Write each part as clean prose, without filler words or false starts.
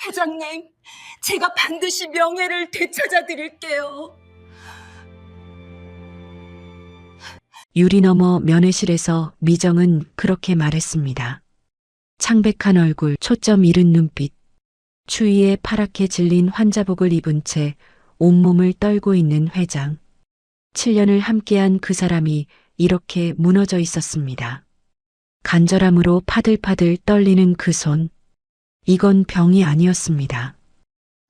회장님, 제가 반드시 명예를 되찾아 드릴게요. 유리 너머 면회실에서 미정은 그렇게 말했습니다. 창백한 얼굴, 초점 잃은 눈빛, 추위에 파랗게 질린 환자복을 입은 채 온몸을 떨고 있는 회장. 7년을 함께한 그 사람이 이렇게 무너져 있었습니다. 간절함으로 파들파들 떨리는 그 손. 이건 병이 아니었습니다.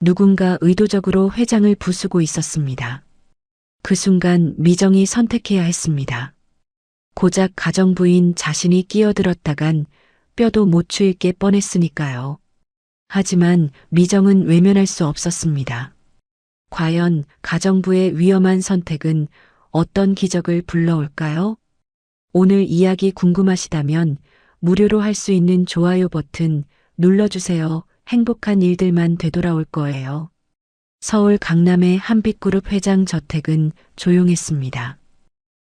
누군가 의도적으로 회장을 부수고 있었습니다. 그 순간 미정이 선택해야 했습니다. 고작 가정부인 자신이 끼어들었다간 뼈도 못 추일 게 뻔했으니까요. 하지만 미정은 외면할 수 없었습니다. 과연 가정부의 위험한 선택은 어떤 기적을 불러올까요? 오늘 이야기 궁금하시다면 무료로 할 수 있는 좋아요 버튼 눌러주세요. 행복한 일들만 되돌아올 거예요. 서울 강남의 한빛그룹 회장 저택은 조용했습니다.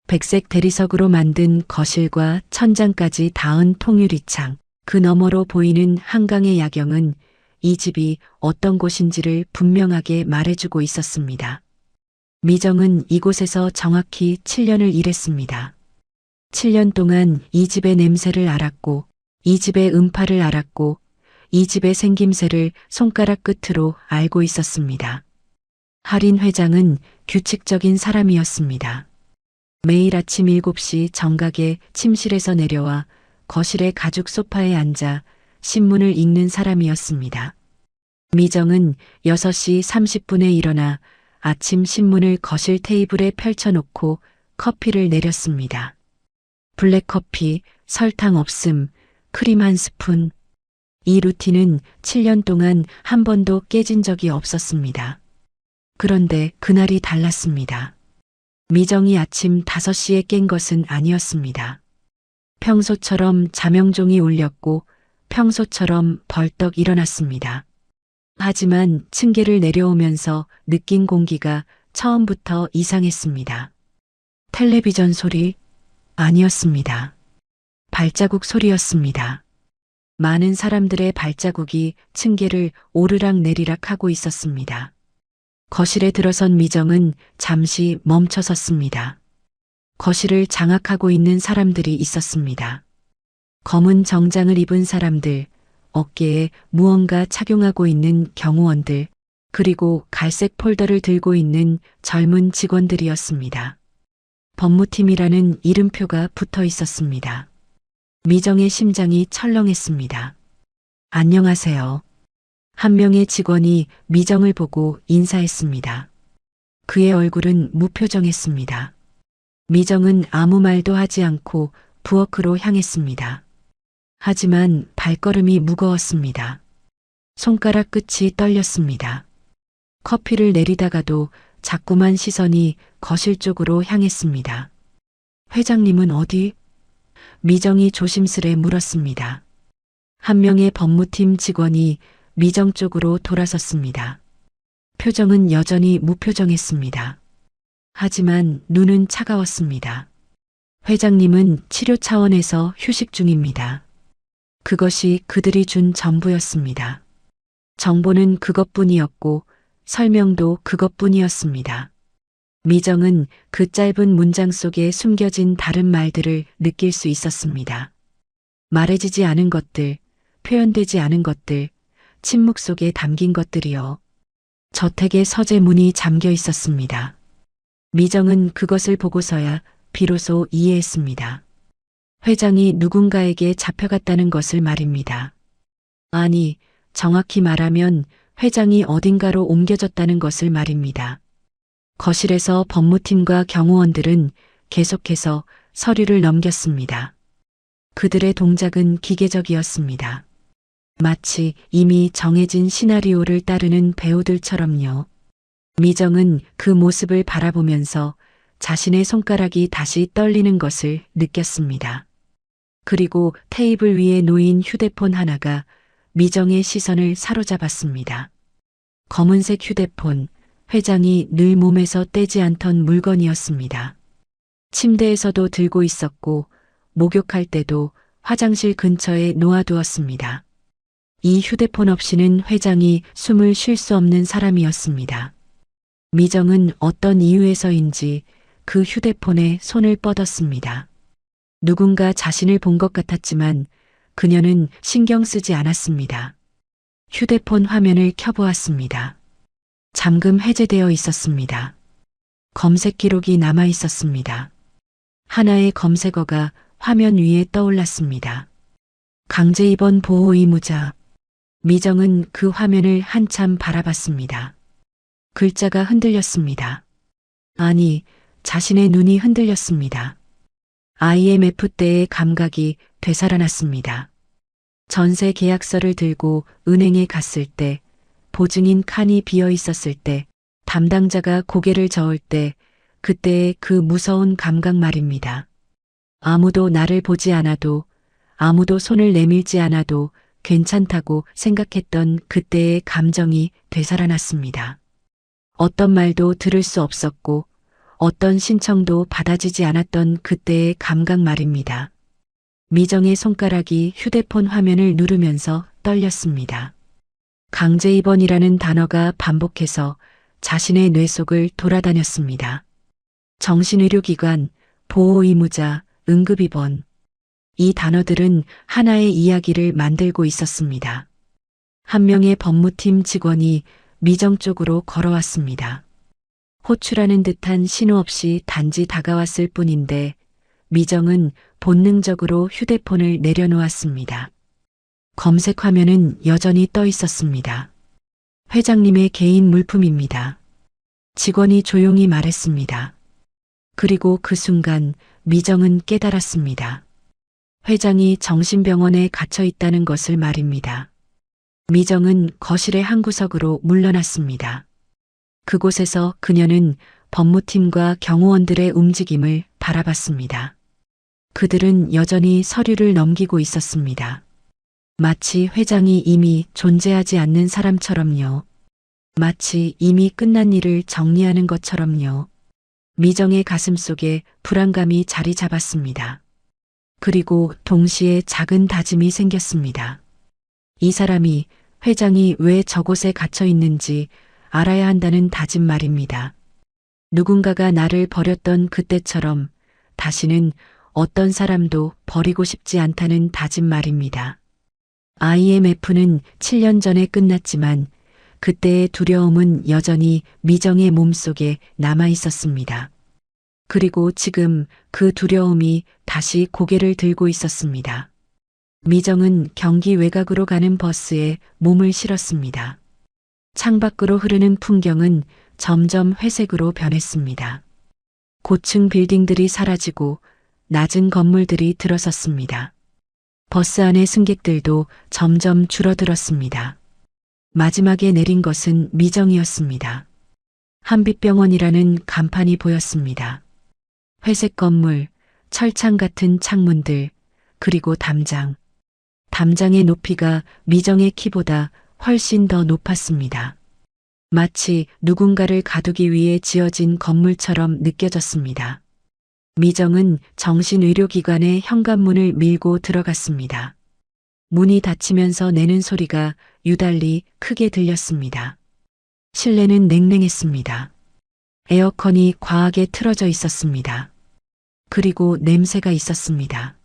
백색 대리석으로 만든 거실과 천장까지 닿은 통유리창, 그 너머로 보이는 한강의 야경은 이 집이 어떤 곳인지를 분명하게 말해주고 있었습니다. 미정은 이곳에서 정확히 7년을 일했습니다. 7년 동안 이 집의 냄새를 알았고, 이 집의 음파를 알았고, 이 집의 생김새를 손가락 끝으로 알고 있었습니다. 할인 회장은 규칙적인 사람이었습니다. 매일 아침 7시 정각에 침실에서 내려와 거실의 가죽 소파에 앉아 신문을 읽는 사람이었습니다. 미정은 6시 30분에 일어나 아침 신문을 거실 테이블에 펼쳐놓고 커피를 내렸습니다. 블랙커피, 설탕 없음, 크림 한 스푼. 이 루틴은 7년 동안 한 번도 깨진 적이 없었습니다. 그런데 그날이 달랐습니다. 미정이 아침 5시에 깬 것은 아니었습니다. 평소처럼 자명종이 울렸고 평소처럼 벌떡 일어났습니다. 하지만 층계를 내려오면서 느낀 공기가 처음부터 이상했습니다. 텔레비전 소리? 아니었습니다. 발자국 소리였습니다. 많은 사람들의 발자국이 층계를 오르락 내리락 하고 있었습니다. 거실에 들어선 미정은 잠시 멈춰 섰습니다. 거실을 장악하고 있는 사람들이 있었습니다. 검은 정장을 입은 사람들, 어깨에 무언가 착용하고 있는 경호원들, 그리고 갈색 폴더를 들고 있는 젊은 직원들이었습니다. 법무팀이라는 이름표가 붙어 있었습니다. 미정의 심장이 철렁했습니다. 안녕하세요. 한 명의 직원이 미정을 보고 인사했습니다. 그의 얼굴은 무표정했습니다. 미정은 아무 말도 하지 않고 부엌으로 향했습니다. 하지만 발걸음이 무거웠습니다. 손가락 끝이 떨렸습니다. 커피를 내리다가도 자꾸만 시선이 거실 쪽으로 향했습니다. 회장님은 어디? 미정이 조심스레 물었습니다. 한 명의 법무팀 직원이 미정 쪽으로 돌아섰습니다. 표정은 여전히 무표정했습니다. 하지만 눈은 차가웠습니다. 회장님은 치료 차원에서 휴식 중입니다. 그것이 그들이 준 전부였습니다. 정보는 그것뿐이었고 설명도 그것뿐이었습니다. 미정은 그 짧은 문장 속에 숨겨진 다른 말들을 느낄 수 있었습니다. 말해지지 않은 것들, 표현되지 않은 것들, 침묵 속에 담긴 것들이요. 저택의 서재 문이 잠겨 있었습니다. 미정은 그것을 보고서야 비로소 이해했습니다. 회장이 누군가에게 잡혀갔다는 것을 말입니다. 아니, 정확히 말하면 회장이 어딘가로 옮겨졌다는 것을 말입니다. 거실에서 법무팀과 경호원들은 계속해서 서류를 넘겼습니다. 그들의 동작은 기계적이었습니다. 마치 이미 정해진 시나리오를 따르는 배우들처럼요. 미정은 그 모습을 바라보면서 자신의 손가락이 다시 떨리는 것을 느꼈습니다. 그리고 테이블 위에 놓인 휴대폰 하나가 미정의 시선을 사로잡았습니다. 검은색 휴대폰, 회장이 늘 몸에서 떼지 않던 물건이었습니다. 침대에서도 들고 있었고 목욕할 때도 화장실 근처에 놓아두었습니다. 이 휴대폰 없이는 회장이 숨을 쉴 수 없는 사람이었습니다. 미정은 어떤 이유에서인지 그 휴대폰에 손을 뻗었습니다. 누군가 자신을 본 것 같았지만 그녀는 신경 쓰지 않았습니다. 휴대폰 화면을 켜보았습니다. 잠금 해제되어 있었습니다. 검색 기록이 남아 있었습니다. 하나의 검색어가 화면 위에 떠올랐습니다. 강제 입원 보호 의무자. 미정은 그 화면을 한참 바라봤습니다. 글자가 흔들렸습니다. 아니, 자신의 눈이 흔들렸습니다. IMF 때의 감각이 되살아났습니다. 전세 계약서를 들고 은행에 갔을 때, 보증인 칸이 비어 있었을 때, 담당자가 고개를 저을 때, 그때의 그 무서운 감각 말입니다. 아무도 나를 보지 않아도, 아무도 손을 내밀지 않아도 괜찮다고 생각했던 그때의 감정이 되살아났습니다. 어떤 말도 들을 수 없었고, 어떤 신청도 받아지지 않았던 그때의 감각 말입니다. 미정의 손가락이 휴대폰 화면을 누르면서 떨렸습니다. 강제 입원이라는 단어가 반복해서 자신의 뇌 속을 돌아다녔습니다. 정신의료기관, 보호의무자, 응급입원. 이 단어들은 하나의 이야기를 만들고 있었습니다. 한 명의 법무팀 직원이 미정 쪽으로 걸어왔습니다. 호출하는 듯한 신호 없이 단지 다가왔을 뿐인데 미정은 본능적으로 휴대폰을 내려놓았습니다. 검색 화면은 여전히 떠 있었습니다. 회장님의 개인 물품입니다. 직원이 조용히 말했습니다. 그리고 그 순간 미정은 깨달았습니다. 회장이 정신병원에 갇혀 있다는 것을 말입니다. 미정은 거실의 한 구석으로 물러났습니다. 그곳에서 그녀는 법무팀과 경호원들의 움직임을 바라봤습니다. 그들은 여전히 서류를 넘기고 있었습니다. 마치 회장이 이미 존재하지 않는 사람처럼요. 마치 이미 끝난 일을 정리하는 것처럼요. 미정의 가슴 속에 불안감이 자리 잡았습니다. 그리고 동시에 작은 다짐이 생겼습니다. 이 사람이, 회장이 왜 저곳에 갇혀 있는지 알아야 한다는 다짐 말입니다. 누군가가 나를 버렸던 그때처럼 다시는 어떤 사람도 버리고 싶지 않다는 다짐 말입니다. IMF는 7년 전에 끝났지만 그때의 두려움은 여전히 미정의 몸속에 남아 있었습니다. 그리고 지금 그 두려움이 다시 고개를 들고 있었습니다. 미정은 경기 외곽으로 가는 버스에 몸을 실었습니다. 창밖으로 흐르는 풍경은 점점 회색으로 변했습니다. 고층 빌딩들이 사라지고 낮은 건물들이 들어섰습니다. 버스 안의 승객들도 점점 줄어들었습니다. 마지막에 내린 것은 미정이었습니다. 한빛병원이라는 간판이 보였습니다. 회색 건물, 철창 같은 창문들, 그리고 담장. 담장의 높이가 미정의 키보다 훨씬 더 높았습니다. 마치 누군가를 가두기 위해 지어진 건물처럼 느껴졌습니다. 미정은 정신의료기관의 현관문을 밀고 들어갔습니다. 문이 닫히면서 내는 소리가 유달리 크게 들렸습니다. 실내는 냉랭했습니다. 에어컨이 과하게 틀어져 있었습니다. 그리고 냄새가 있었습니다.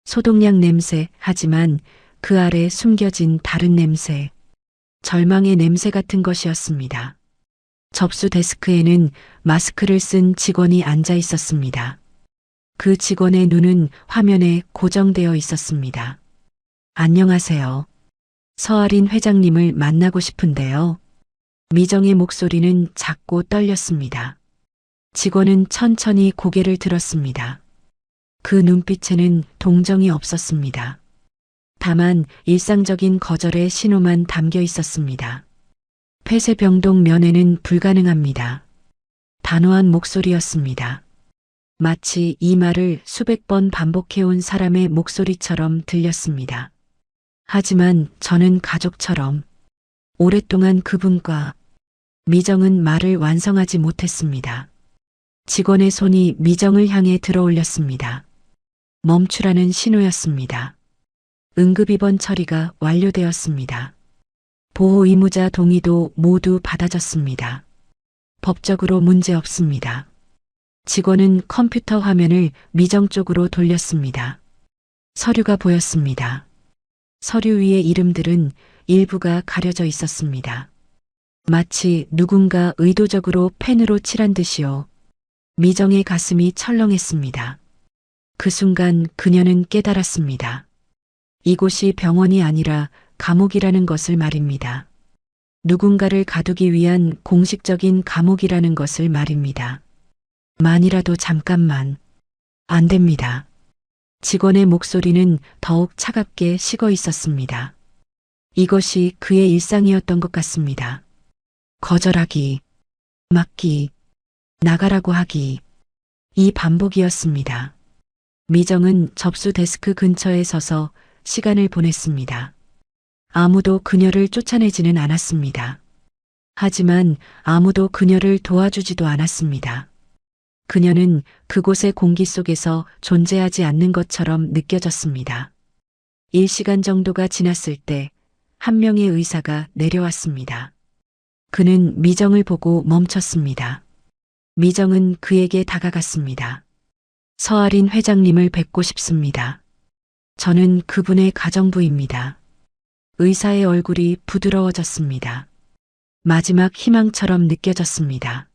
소독약 냄새, 하지만 그 아래 숨겨진 다른 냄새, 절망의 냄새 같은 것이었습니다. 접수 데스크에는 마스크를 쓴 직원이 앉아 있었습니다. 그 직원의 눈은 화면에 고정되어 있었습니다. 안녕하세요. 서아린 회장님을 만나고 싶은데요. 미정의 목소리는 작고 떨렸습니다. 직원은 천천히 고개를 들었습니다. 그 눈빛에는 동정이 없었습니다. 다만 일상적인 거절의 신호만 담겨 있었습니다. 폐쇄병동 면회는 불가능합니다. 단호한 목소리였습니다. 마치 이 말을 수백 번 반복해온 사람의 목소리처럼 들렸습니다. 하지만 저는 가족처럼 오랫동안 그분과 미정은 말을 완성하지 못했습니다. 직원의 손이 미정을 향해 들어올렸습니다. 멈추라는 신호였습니다. 응급입원 처리가 완료되었습니다. 보호 의무자 동의도 모두 받아졌습니다. 법적으로 문제 없습니다. 직원은 컴퓨터 화면을 미정 쪽으로 돌렸습니다. 서류가 보였습니다. 서류 위의 이름들은 일부가 가려져 있었습니다. 마치 누군가 의도적으로 펜으로 칠한 듯이요. 미정의 가슴이 철렁했습니다. 그 순간 그녀는 깨달았습니다. 이곳이 병원이 아니라 감옥이라는 것을 말입니다. 누군가를 가두기 위한 공식적인 감옥이라는 것을 말입니다. 만이라도 잠깐만. 안 됩니다. 직원의 목소리는 더욱 차갑게 식어 있었습니다. 이것이 그의 일상이었던 것 같습니다. 거절하기, 막기, 나가라고 하기. 이 반복이었습니다. 미정은 접수 데스크 근처에 서서 시간을 보냈습니다. 아무도 그녀를 쫓아내지는 않았습니다. 하지만 아무도 그녀를 도와주지도 않았습니다. 그녀는 그곳의 공기 속에서 존재하지 않는 것처럼 느껴졌습니다. 1시간 정도가 지났을 때 한 명의 의사가 내려왔습니다. 그는 미정을 보고 멈췄습니다. 미정은 그에게 다가갔습니다. 서아린 회장님을 뵙고 싶습니다. 저는 그분의 가정부입니다. 의사의 얼굴이 부드러워졌습니다. 마지막 희망처럼 느껴졌습니다.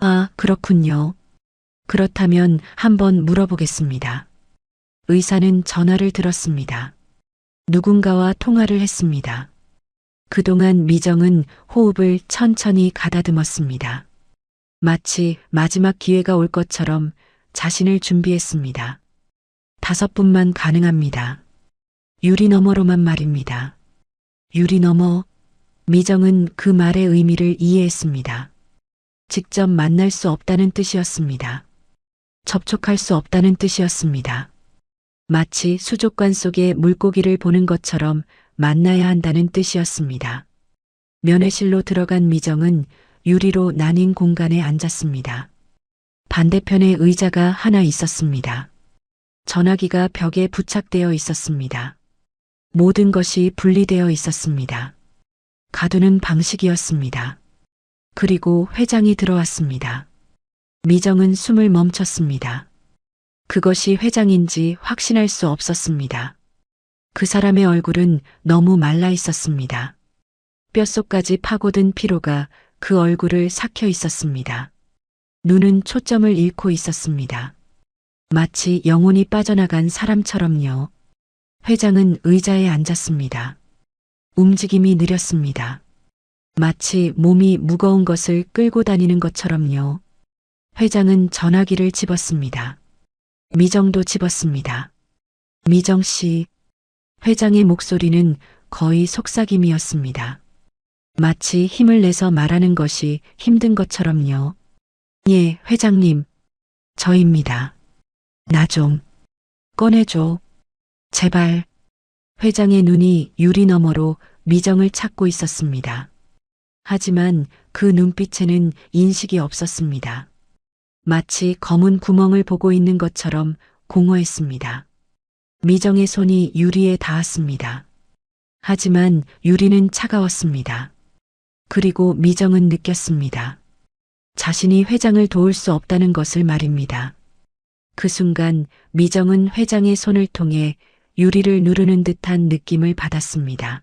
아, 그렇군요. 그렇다면 한번 물어보겠습니다. 의사는 전화를 들었습니다. 누군가와 통화를 했습니다. 그동안 미정은 호흡을 천천히 가다듬었습니다. 마치 마지막 기회가 올 것처럼 자신을 준비했습니다. 5분만 가능합니다. 유리 너머로만 말입니다. 유리 너머. 미정은 그 말의 의미를 이해했습니다. 직접 만날 수 없다는 뜻이었습니다. 접촉할 수 없다는 뜻이었습니다. 마치 수족관 속의 물고기를 보는 것처럼 만나야 한다는 뜻이었습니다. 면회실로 들어간 미정은 유리로 나뉜 공간에 앉았습니다. 반대편에 의자가 하나 있었습니다. 전화기가 벽에 부착되어 있었습니다. 모든 것이 분리되어 있었습니다. 가두는 방식이었습니다. 그리고 회장이 들어왔습니다. 미정은 숨을 멈췄습니다. 그것이 회장인지 확신할 수 없었습니다. 그 사람의 얼굴은 너무 말라 있었습니다. 뼛속까지 파고든 피로가 그 얼굴을 삭혀 있었습니다. 눈은 초점을 잃고 있었습니다. 마치 영혼이 빠져나간 사람처럼요. 회장은 의자에 앉았습니다. 움직임이 느렸습니다. 마치 몸이 무거운 것을 끌고 다니는 것처럼요. 회장은 전화기를 집었습니다. 미정도 집었습니다. 미정 씨. 회장의 목소리는 거의 속삭임이었습니다. 마치 힘을 내서 말하는 것이 힘든 것처럼요. 예, 회장님. 저입니다. 나 좀 꺼내줘. 제발. 회장의 눈이 유리 너머로 미정을 찾고 있었습니다. 하지만 그 눈빛에는 인식이 없었습니다. 마치 검은 구멍을 보고 있는 것처럼 공허했습니다. 미정의 손이 유리에 닿았습니다. 하지만 유리는 차가웠습니다. 그리고 미정은 느꼈습니다. 자신이 회장을 도울 수 없다는 것을 말입니다. 그 순간 미정은 회장의 손을 통해 유리를 누르는 듯한 느낌을 받았습니다.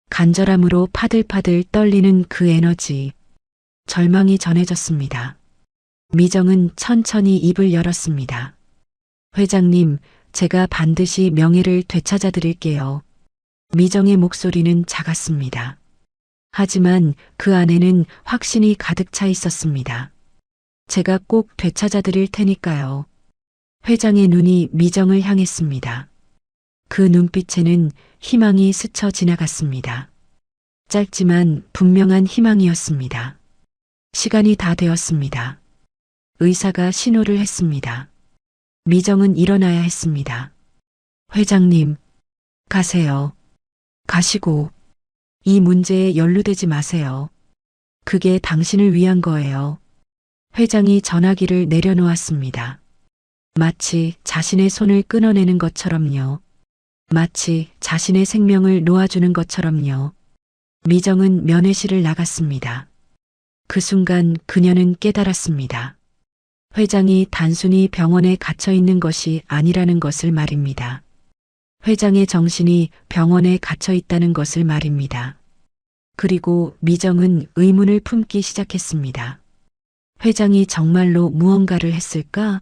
간절함으로 파들파들 떨리는 그 에너지. 절망이 전해졌습니다. 미정은 천천히 입을 열었습니다. 회장님, 제가 반드시 명예를 되찾아 드릴게요. 미정의 목소리는 작았습니다. 하지만 그 안에는 확신이 가득 차 있었습니다. 제가 꼭 되찾아 드릴 테니까요. 회장의 눈이 미정을 향했습니다. 그 눈빛에는 희망이 스쳐 지나갔습니다. 짧지만 분명한 희망이었습니다. 시간이 다 되었습니다. 의사가 신호를 했습니다. 미정은 일어나야 했습니다. 회장님, 가세요. 가시고 이 문제에 연루되지 마세요. 그게 당신을 위한 거예요. 회장이 전화기를 내려놓았습니다. 마치 자신의 손을 끊어내는 것처럼요. 마치 자신의 생명을 놓아주는 것처럼요. 미정은 면회실을 나갔습니다. 그 순간 그녀는 깨달았습니다. 회장이 단순히 병원에 갇혀 있는 것이 아니라는 것을 말입니다. 회장의 정신이 병원에 갇혀 있다는 것을 말입니다. 그리고 미정은 의문을 품기 시작했습니다. 회장이 정말로 무언가를 했을까?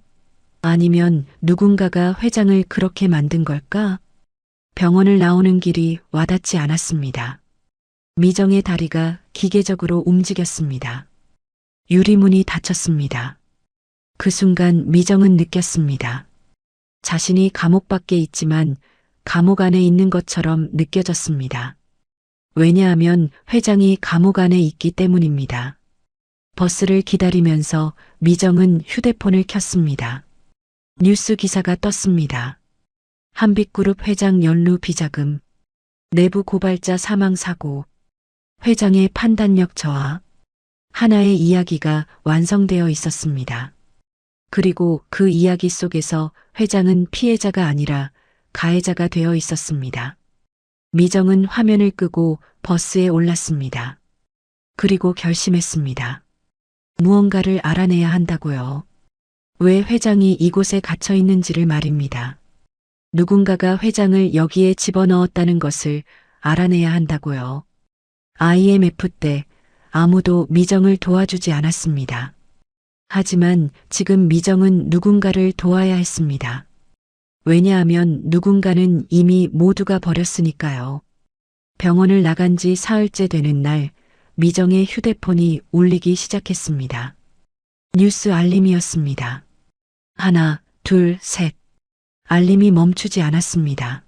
아니면 누군가가 회장을 그렇게 만든 걸까? 병원을 나오는 길이 와닿지 않았습니다. 미정의 다리가 기계적으로 움직였습니다. 유리문이 닫혔습니다. 그 순간 미정은 느꼈습니다. 자신이 감옥 밖에 있지만 감옥 안에 있는 것처럼 느껴졌습니다. 왜냐하면 회장이 감옥 안에 있기 때문입니다. 버스를 기다리면서 미정은 휴대폰을 켰습니다. 뉴스 기사가 떴습니다. 한빛그룹 회장 연루 비자금, 내부 고발자 사망 사고, 회장의 판단력 저하, 하나의 이야기가 완성되어 있었습니다. 그리고 그 이야기 속에서 회장은 피해자가 아니라 가해자가 되어 있었습니다. 미정은 화면을 끄고 버스에 올랐습니다. 그리고 결심했습니다. 무언가를 알아내야 한다고요. 왜 회장이 이곳에 갇혀 있는지를 말입니다. 누군가가 회장을 여기에 집어넣었다는 것을 알아내야 한다고요. IMF 때 아무도 미정을 도와주지 않았습니다. 하지만 지금 미정은 누군가를 도와야 했습니다. 왜냐하면 누군가는 이미 모두가 버렸으니까요. 병원을 나간 지 사흘째 되는 날, 미정의 휴대폰이 울리기 시작했습니다. 뉴스 알림이었습니다. 하나, 둘, 셋. 알림이 멈추지 않았습니다.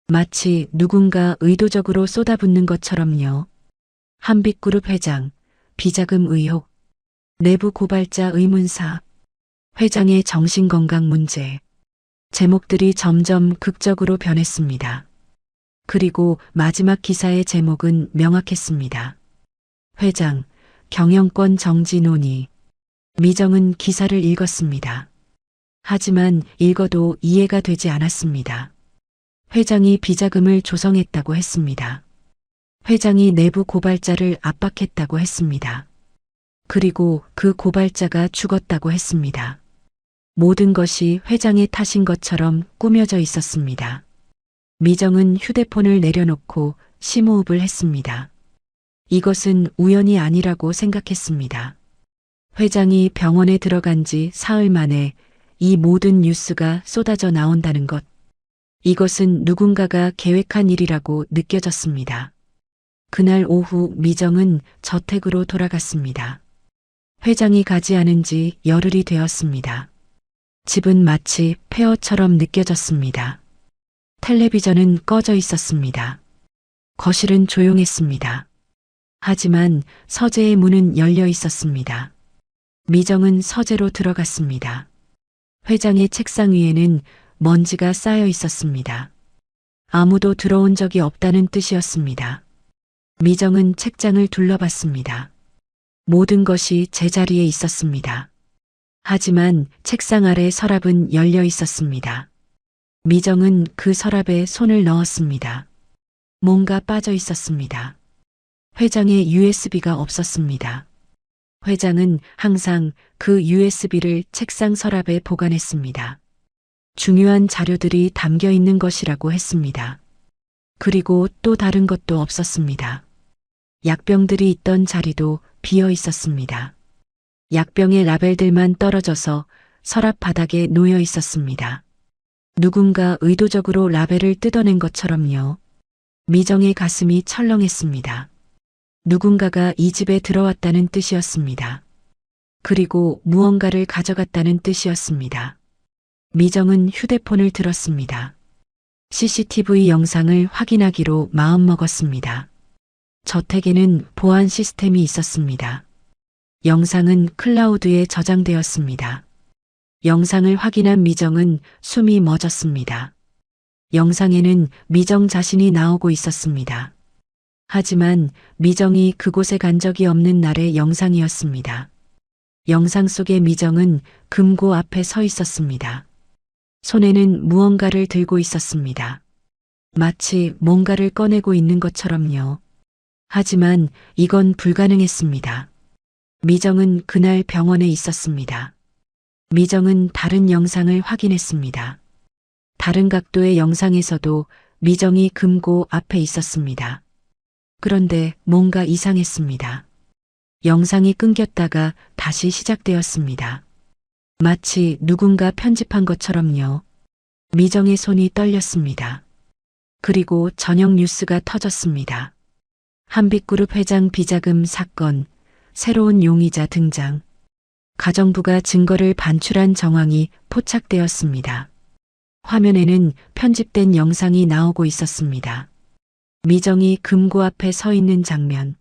마치 누군가 의도적으로 쏟아붓는 것처럼요. 한빛그룹 회장, 비자금 의혹, 내부 고발자 의문사, 회장의 정신건강 문제. 제목들이 점점 극적으로 변했습니다. 그리고 마지막 기사의 제목은 명확했습니다. 회장, 경영권 정지 논의. 미정은 기사를 읽었습니다. 하지만 읽어도 이해가 되지 않았습니다. 회장이 비자금을 조성했다고 했습니다. 회장이 내부 고발자를 압박했다고 했습니다. 그리고 그 고발자가 죽었다고 했습니다. 모든 것이 회장의 탓인 것처럼 꾸며져 있었습니다. 미정은 휴대폰을 내려놓고 심호흡을 했습니다. 이것은 우연이 아니라고 생각했습니다. 회장이 병원에 들어간 지 사흘 만에 이 모든 뉴스가 쏟아져 나온다는 것. 이것은 누군가가 계획한 일이라고 느껴졌습니다. 그날 오후 미정은 저택으로 돌아갔습니다. 회장이 가지 않은 지 열흘이 되었습니다. 집은 마치 폐허처럼 느껴졌습니다. 텔레비전은 꺼져 있었습니다. 거실은 조용했습니다. 하지만 서재의 문은 열려 있었습니다. 미정은 서재로 들어갔습니다. 회장의 책상 위에는 먼지가 쌓여 있었습니다. 아무도 들어온 적이 없다는 뜻이었습니다. 미정은 책장을 둘러봤습니다. 모든 것이 제자리에 있었습니다. 하지만 책상 아래 서랍은 열려 있었습니다. 미정은 그 서랍에 손을 넣었습니다. 뭔가 빠져 있었습니다. 회장의 USB가 없었습니다. 회장은 항상 그 USB를 책상 서랍에 보관했습니다. 중요한 자료들이 담겨 있는 것이라고 했습니다. 그리고 또 다른 것도 없었습니다. 약병들이 있던 자리도 비어 있었습니다. 약병의 라벨들만 떨어져서 서랍 바닥에 놓여 있었습니다. 누군가 의도적으로 라벨을 뜯어낸 것처럼요. 미정의 가슴이 철렁했습니다. 누군가가 이 집에 들어왔다는 뜻이었습니다. 그리고 무언가를 가져갔다는 뜻이었습니다. 미정은 휴대폰을 들었습니다. CCTV 영상을 확인하기로 마음먹었습니다. 저택에는 보안 시스템이 있었습니다. 영상은 클라우드에 저장되었습니다. 영상을 확인한 미정은 숨이 멎었습니다. 영상에는 미정 자신이 나오고 있었습니다. 하지만 미정이 그곳에 간 적이 없는 날의 영상이었습니다. 영상 속의 미정은 금고 앞에 서 있었습니다. 손에는 무언가를 들고 있었습니다. 마치 뭔가를 꺼내고 있는 것처럼요. 하지만 이건 불가능했습니다. 미정은 그날 병원에 있었습니다. 미정은 다른 영상을 확인했습니다. 다른 각도의 영상에서도 미정이 금고 앞에 있었습니다. 그런데 뭔가 이상했습니다. 영상이 끊겼다가 다시 시작되었습니다. 마치 누군가 편집한 것처럼요. 미정의 손이 떨렸습니다. 그리고 저녁 뉴스가 터졌습니다. 한빛그룹 회장 비자금 사건, 새로운 용의자 등장. 가정부가 증거를 반출한 정황이 포착되었습니다. 화면에는 편집된 영상이 나오고 있었습니다. 미정이 금고 앞에 서 있는 장면,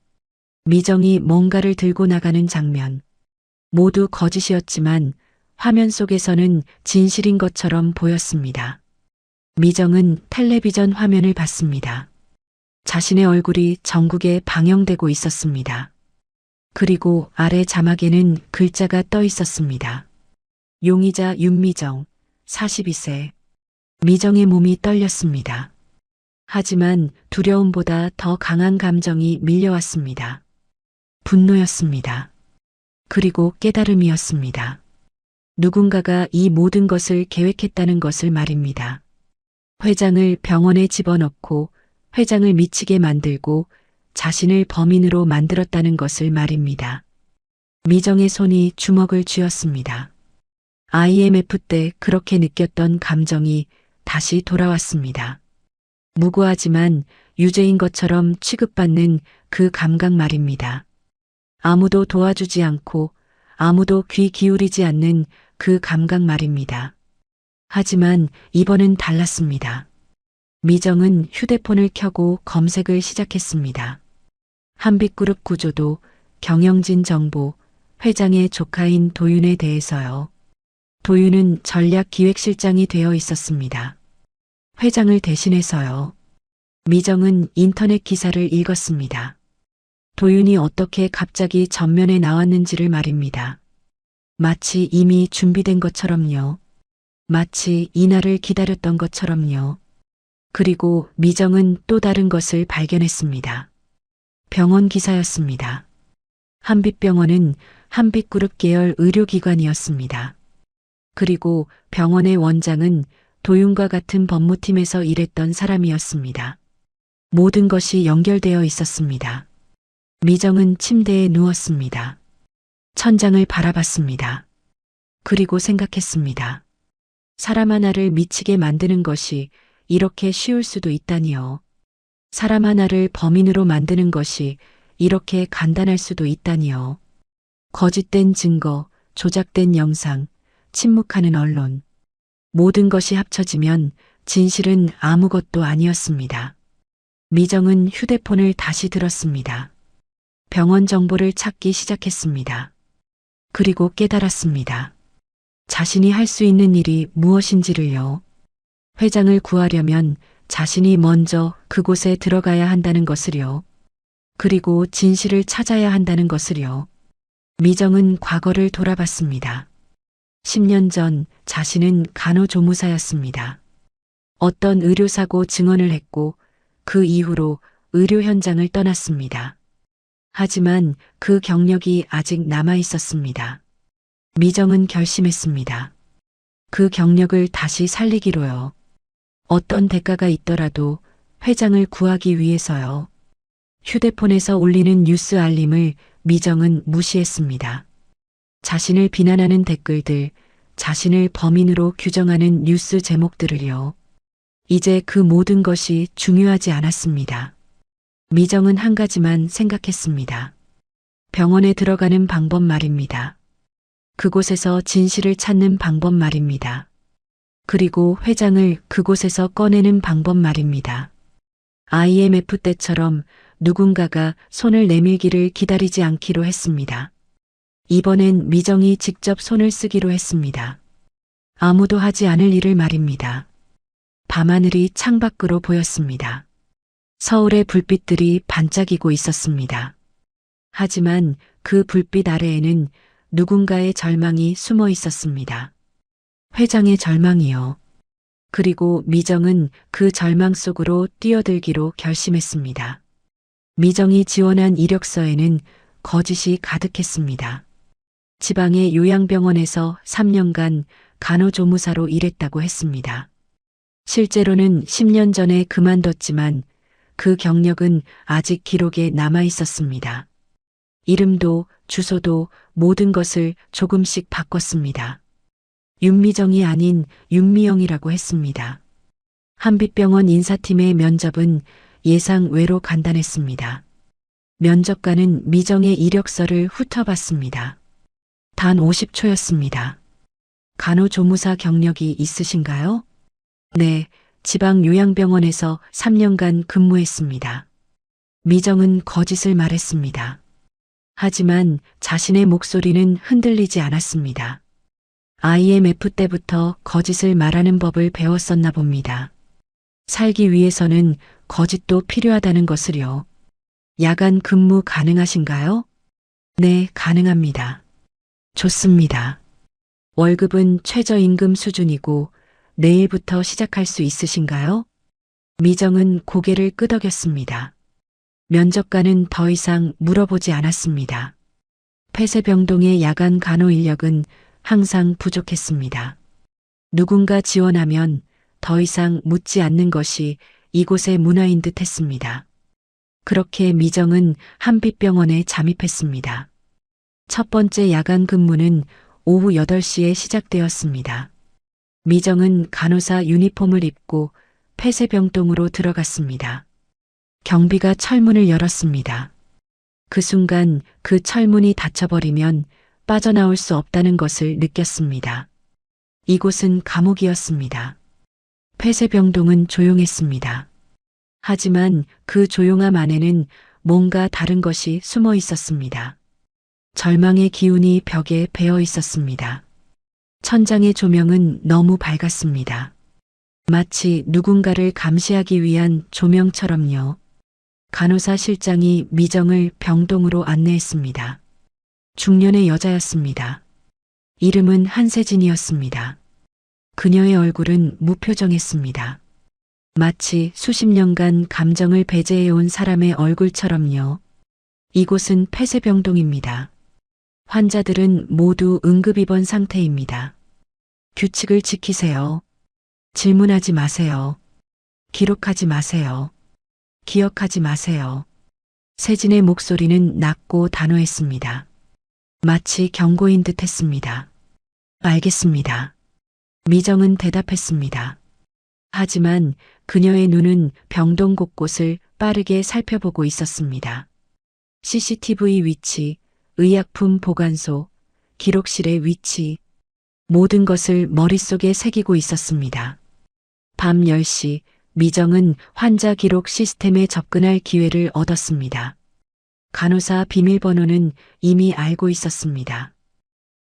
미정이 뭔가를 들고 나가는 장면, 모두 거짓이었지만 화면 속에서는 진실인 것처럼 보였습니다. 미정은 텔레비전 화면을 봤습니다. 자신의 얼굴이 전국에 방영되고 있었습니다. 그리고 아래 자막에는 글자가 떠 있었습니다. 용의자 윤미정, 42세. 미정의 몸이 떨렸습니다. 하지만 두려움보다 더 강한 감정이 밀려왔습니다. 분노였습니다. 그리고 깨달음이었습니다. 누군가가 이 모든 것을 계획했다는 것을 말입니다. 회장을 병원에 집어넣고 회장을 미치게 만들고 자신을 범인으로 만들었다는 것을 말입니다. 미정의 손이 주먹을 쥐었습니다. IMF 때 그렇게 느꼈던 감정이 다시 돌아왔습니다. 무고하지만 유죄인 것처럼 취급받는 그 감각 말입니다. 아무도 도와주지 않고 아무도 귀 기울이지 않는 그 감각 말입니다. 하지만 이번은 달랐습니다. 미정은 휴대폰을 켜고 검색을 시작했습니다. 한빛그룹 구조도, 경영진 정보, 회장의 조카인 도윤에 대해서요. 도윤은 전략기획실장이 되어 있었습니다. 회장을 대신해서요. 미정은 인터넷 기사를 읽었습니다. 도윤이 어떻게 갑자기 전면에 나왔는지를 말입니다. 마치 이미 준비된 것처럼요. 마치 이날을 기다렸던 것처럼요. 그리고 미정은 또 다른 것을 발견했습니다. 병원 기사였습니다. 한빛병원은 한빛그룹 계열 의료기관이었습니다. 그리고 병원의 원장은 도윤과 같은 법무팀에서 일했던 사람이었습니다. 모든 것이 연결되어 있었습니다. 미정은 침대에 누웠습니다. 천장을 바라봤습니다. 그리고 생각했습니다. 사람 하나를 미치게 만드는 것이 이렇게 쉬울 수도 있다니요. 사람 하나를 범인으로 만드는 것이 이렇게 간단할 수도 있다니요. 거짓된 증거, 조작된 영상, 침묵하는 언론. 모든 것이 합쳐지면 진실은 아무것도 아니었습니다. 미정은 휴대폰을 다시 들었습니다. 병원 정보를 찾기 시작했습니다. 그리고 깨달았습니다. 자신이 할 수 있는 일이 무엇인지를요. 회장을 구하려면 자신이 먼저 그곳에 들어가야 한다는 것을요. 그리고 진실을 찾아야 한다는 것을요. 미정은 과거를 돌아봤습니다. 10년 전 자신은 간호조무사였습니다. 어떤 의료사고 증언을 했고 그 이후로 의료 현장을 떠났습니다. 하지만 그 경력이 아직 남아 있었습니다. 미정은 결심했습니다. 그 경력을 다시 살리기로요. 어떤 대가가 있더라도 회장을 구하기 위해서요. 휴대폰에서 울리는 뉴스 알림을 미정은 무시했습니다. 자신을 비난하는 댓글들, 자신을 범인으로 규정하는 뉴스 제목들을요. 이제 그 모든 것이 중요하지 않았습니다. 미정은 한 가지만 생각했습니다. 병원에 들어가는 방법 말입니다. 그곳에서 진실을 찾는 방법 말입니다. 그리고 회장을 그곳에서 꺼내는 방법 말입니다. IMF 때처럼 누군가가 손을 내밀기를 기다리지 않기로 했습니다. 이번엔 미정이 직접 손을 쓰기로 했습니다. 아무도 하지 않을 일을 말입니다. 밤하늘이 창밖으로 보였습니다. 서울의 불빛들이 반짝이고 있었습니다. 하지만 그 불빛 아래에는 누군가의 절망이 숨어 있었습니다. 회장의 절망이요. 그리고 미정은 그 절망 속으로 뛰어들기로 결심했습니다. 미정이 지원한 이력서에는 거짓이 가득했습니다. 지방의 요양병원에서 3년간 간호조무사로 일했다고 했습니다. 실제로는 10년 전에 그만뒀지만 그 경력은 아직 기록에 남아 있었습니다. 이름도 주소도 모든 것을 조금씩 바꿨습니다. 윤미정이 아닌 윤미영이라고 했습니다. 한빛병원 인사팀의 면접은 예상 외로 간단했습니다. 면접관은 미정의 이력서를 훑어봤습니다. 단 50초였습니다. 간호조무사 경력이 있으신가요? 네, 지방 요양병원에서 3년간 근무했습니다. 미정은 거짓을 말했습니다. 하지만 자신의 목소리는 흔들리지 않았습니다. IMF 때부터 거짓을 말하는 법을 배웠었나 봅니다. 살기 위해서는 거짓도 필요하다는 것을요. 야간 근무 가능하신가요? 네, 가능합니다. 좋습니다. 월급은 최저임금 수준이고 내일부터 시작할 수 있으신가요? 미정은 고개를 끄덕였습니다. 면접관은 더 이상 물어보지 않았습니다. 폐쇄병동의 야간 간호 인력은 항상 부족했습니다. 누군가 지원하면 더 이상 묻지 않는 것이 이곳의 문화인 듯 했습니다. 그렇게 미정은 한빛병원에 잠입했습니다. 첫 번째 야간 근무는 오후 8시에 시작되었습니다. 미정은 간호사 유니폼을 입고 폐쇄병동으로 들어갔습니다. 경비가 철문을 열었습니다. 그 순간 그 철문이 닫혀버리면 빠져나올 수 없다는 것을 느꼈습니다. 이곳은 감옥이었습니다. 폐쇄병동은 조용했습니다. 하지만 그 조용함 안에는 뭔가 다른 것이 숨어 있었습니다. 절망의 기운이 벽에 배어 있었습니다. 천장의 조명은 너무 밝았습니다. 마치 누군가를 감시하기 위한 조명처럼요. 간호사 실장이 미정을 병동으로 안내했습니다. 중년의 여자였습니다. 이름은 한세진이었습니다. 그녀의 얼굴은 무표정했습니다. 마치 수십 년간 감정을 배제해온 사람의 얼굴처럼요. 이곳은 폐쇄병동입니다. 환자들은 모두 응급입원 상태입니다. 규칙을 지키세요. 질문하지 마세요. 기록하지 마세요. 기억하지 마세요. 세진의 목소리는 낮고 단호했습니다. 마치 경고인 듯 했습니다. 알겠습니다. 미정은 대답했습니다. 하지만 그녀의 눈은 병동 곳곳을 빠르게 살펴보고 있었습니다. CCTV 위치, 의약품 보관소, 기록실의 위치, 모든 것을 머릿속에 새기고 있었습니다. 밤 10시, 미정은 환자 기록 시스템에 접근할 기회를 얻었습니다. 간호사 비밀번호는 이미 알고 있었습니다.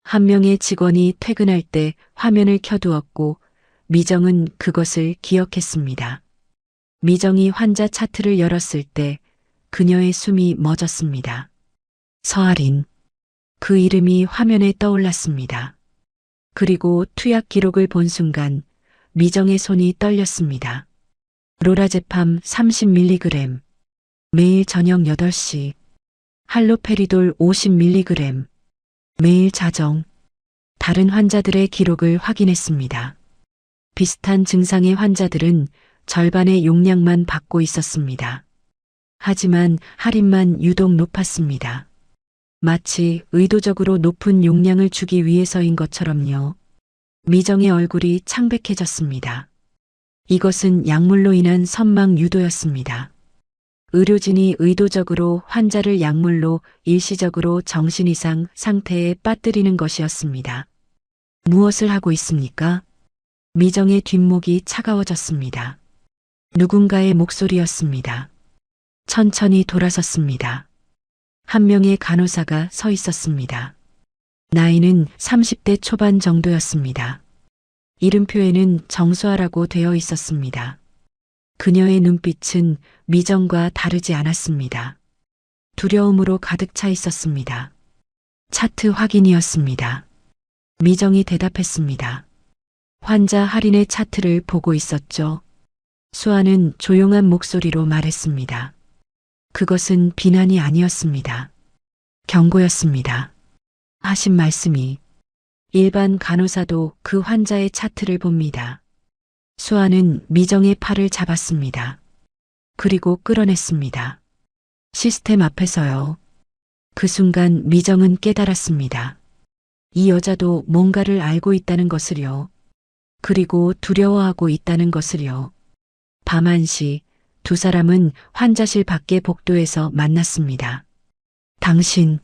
한 명의 직원이 퇴근할 때 화면을 켜두었고 미정은 그것을 기억했습니다. 미정이 환자 차트를 열었을 때 그녀의 숨이 멎었습니다. 서아린. 그 이름이 화면에 떠올랐습니다. 그리고 투약 기록을 본 순간 미정의 손이 떨렸습니다. 로라제팜 30mg. 매일 저녁 8시. 할로페리돌 50mg. 매일 자정. 다른 환자들의 기록을 확인했습니다. 비슷한 증상의 환자들은 절반의 용량만 받고 있었습니다. 하지만 할인만 유독 높았습니다. 마치 의도적으로 높은 용량을 주기 위해서인 것처럼요. 미정의 얼굴이 창백해졌습니다. 이것은 약물로 인한 선망 유도였습니다. 의료진이 의도적으로 환자를 약물로 일시적으로 정신 이상 상태에 빠뜨리는 것이었습니다. 무엇을 하고 있습니까? 미정의 뒷목이 차가워졌습니다. 누군가의 목소리였습니다. 천천히 돌아섰습니다. 한 명의 간호사가 서 있었습니다. 나이는 30대 초반 정도였습니다. 이름표에는 정수아라고 되어 있었습니다. 그녀의 눈빛은 미정과 다르지 않았습니다. 두려움으로 가득 차 환자 할인의 차트를 보고 있었죠. 수아는 조용한 목소리로 말했습니다. 그것은 비난이 아니었습니다. 경고였습니다. 하신 말씀이 일반 간호사도 그 환자의 차트를 봅니다. 수아는 미정의 팔을 잡았습니다. 그리고 끌어냈습니다. 시스템 앞에서요. 그 순간 미정은 깨달았습니다. 이 여자도 뭔가를 알고 있다는 것을요. 그리고 두려워하고 있다는 것을요. 밤 1시 두 사람은 환자실 밖의 복도에서 만났습니다. 당신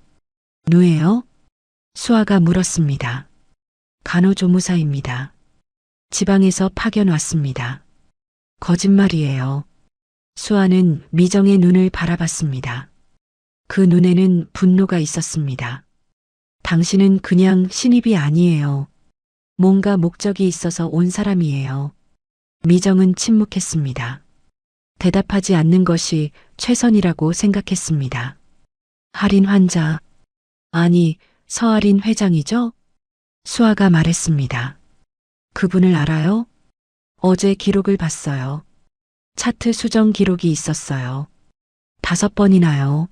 누예요? 수아가 물었습니다. 간호조무사입니다. 지방에서 파견 왔습니다. 거짓말이에요. 수아는 미정의 눈을 바라봤습니다. 그 눈에는 분노가 있었습니다. 당신은 그냥 신입이 아니에요. 뭔가 목적이 있어서 온 사람이에요. 미정은 침묵했습니다. 대답하지 않는 것이 최선이라고 생각했습니다. 할인 환자, 아니, 서할인 회장이죠? 수아가 말했습니다. 그분을 알아요? 어제 기록을 봤어요. 차트 수정 기록이 있었어요. 5번이나요.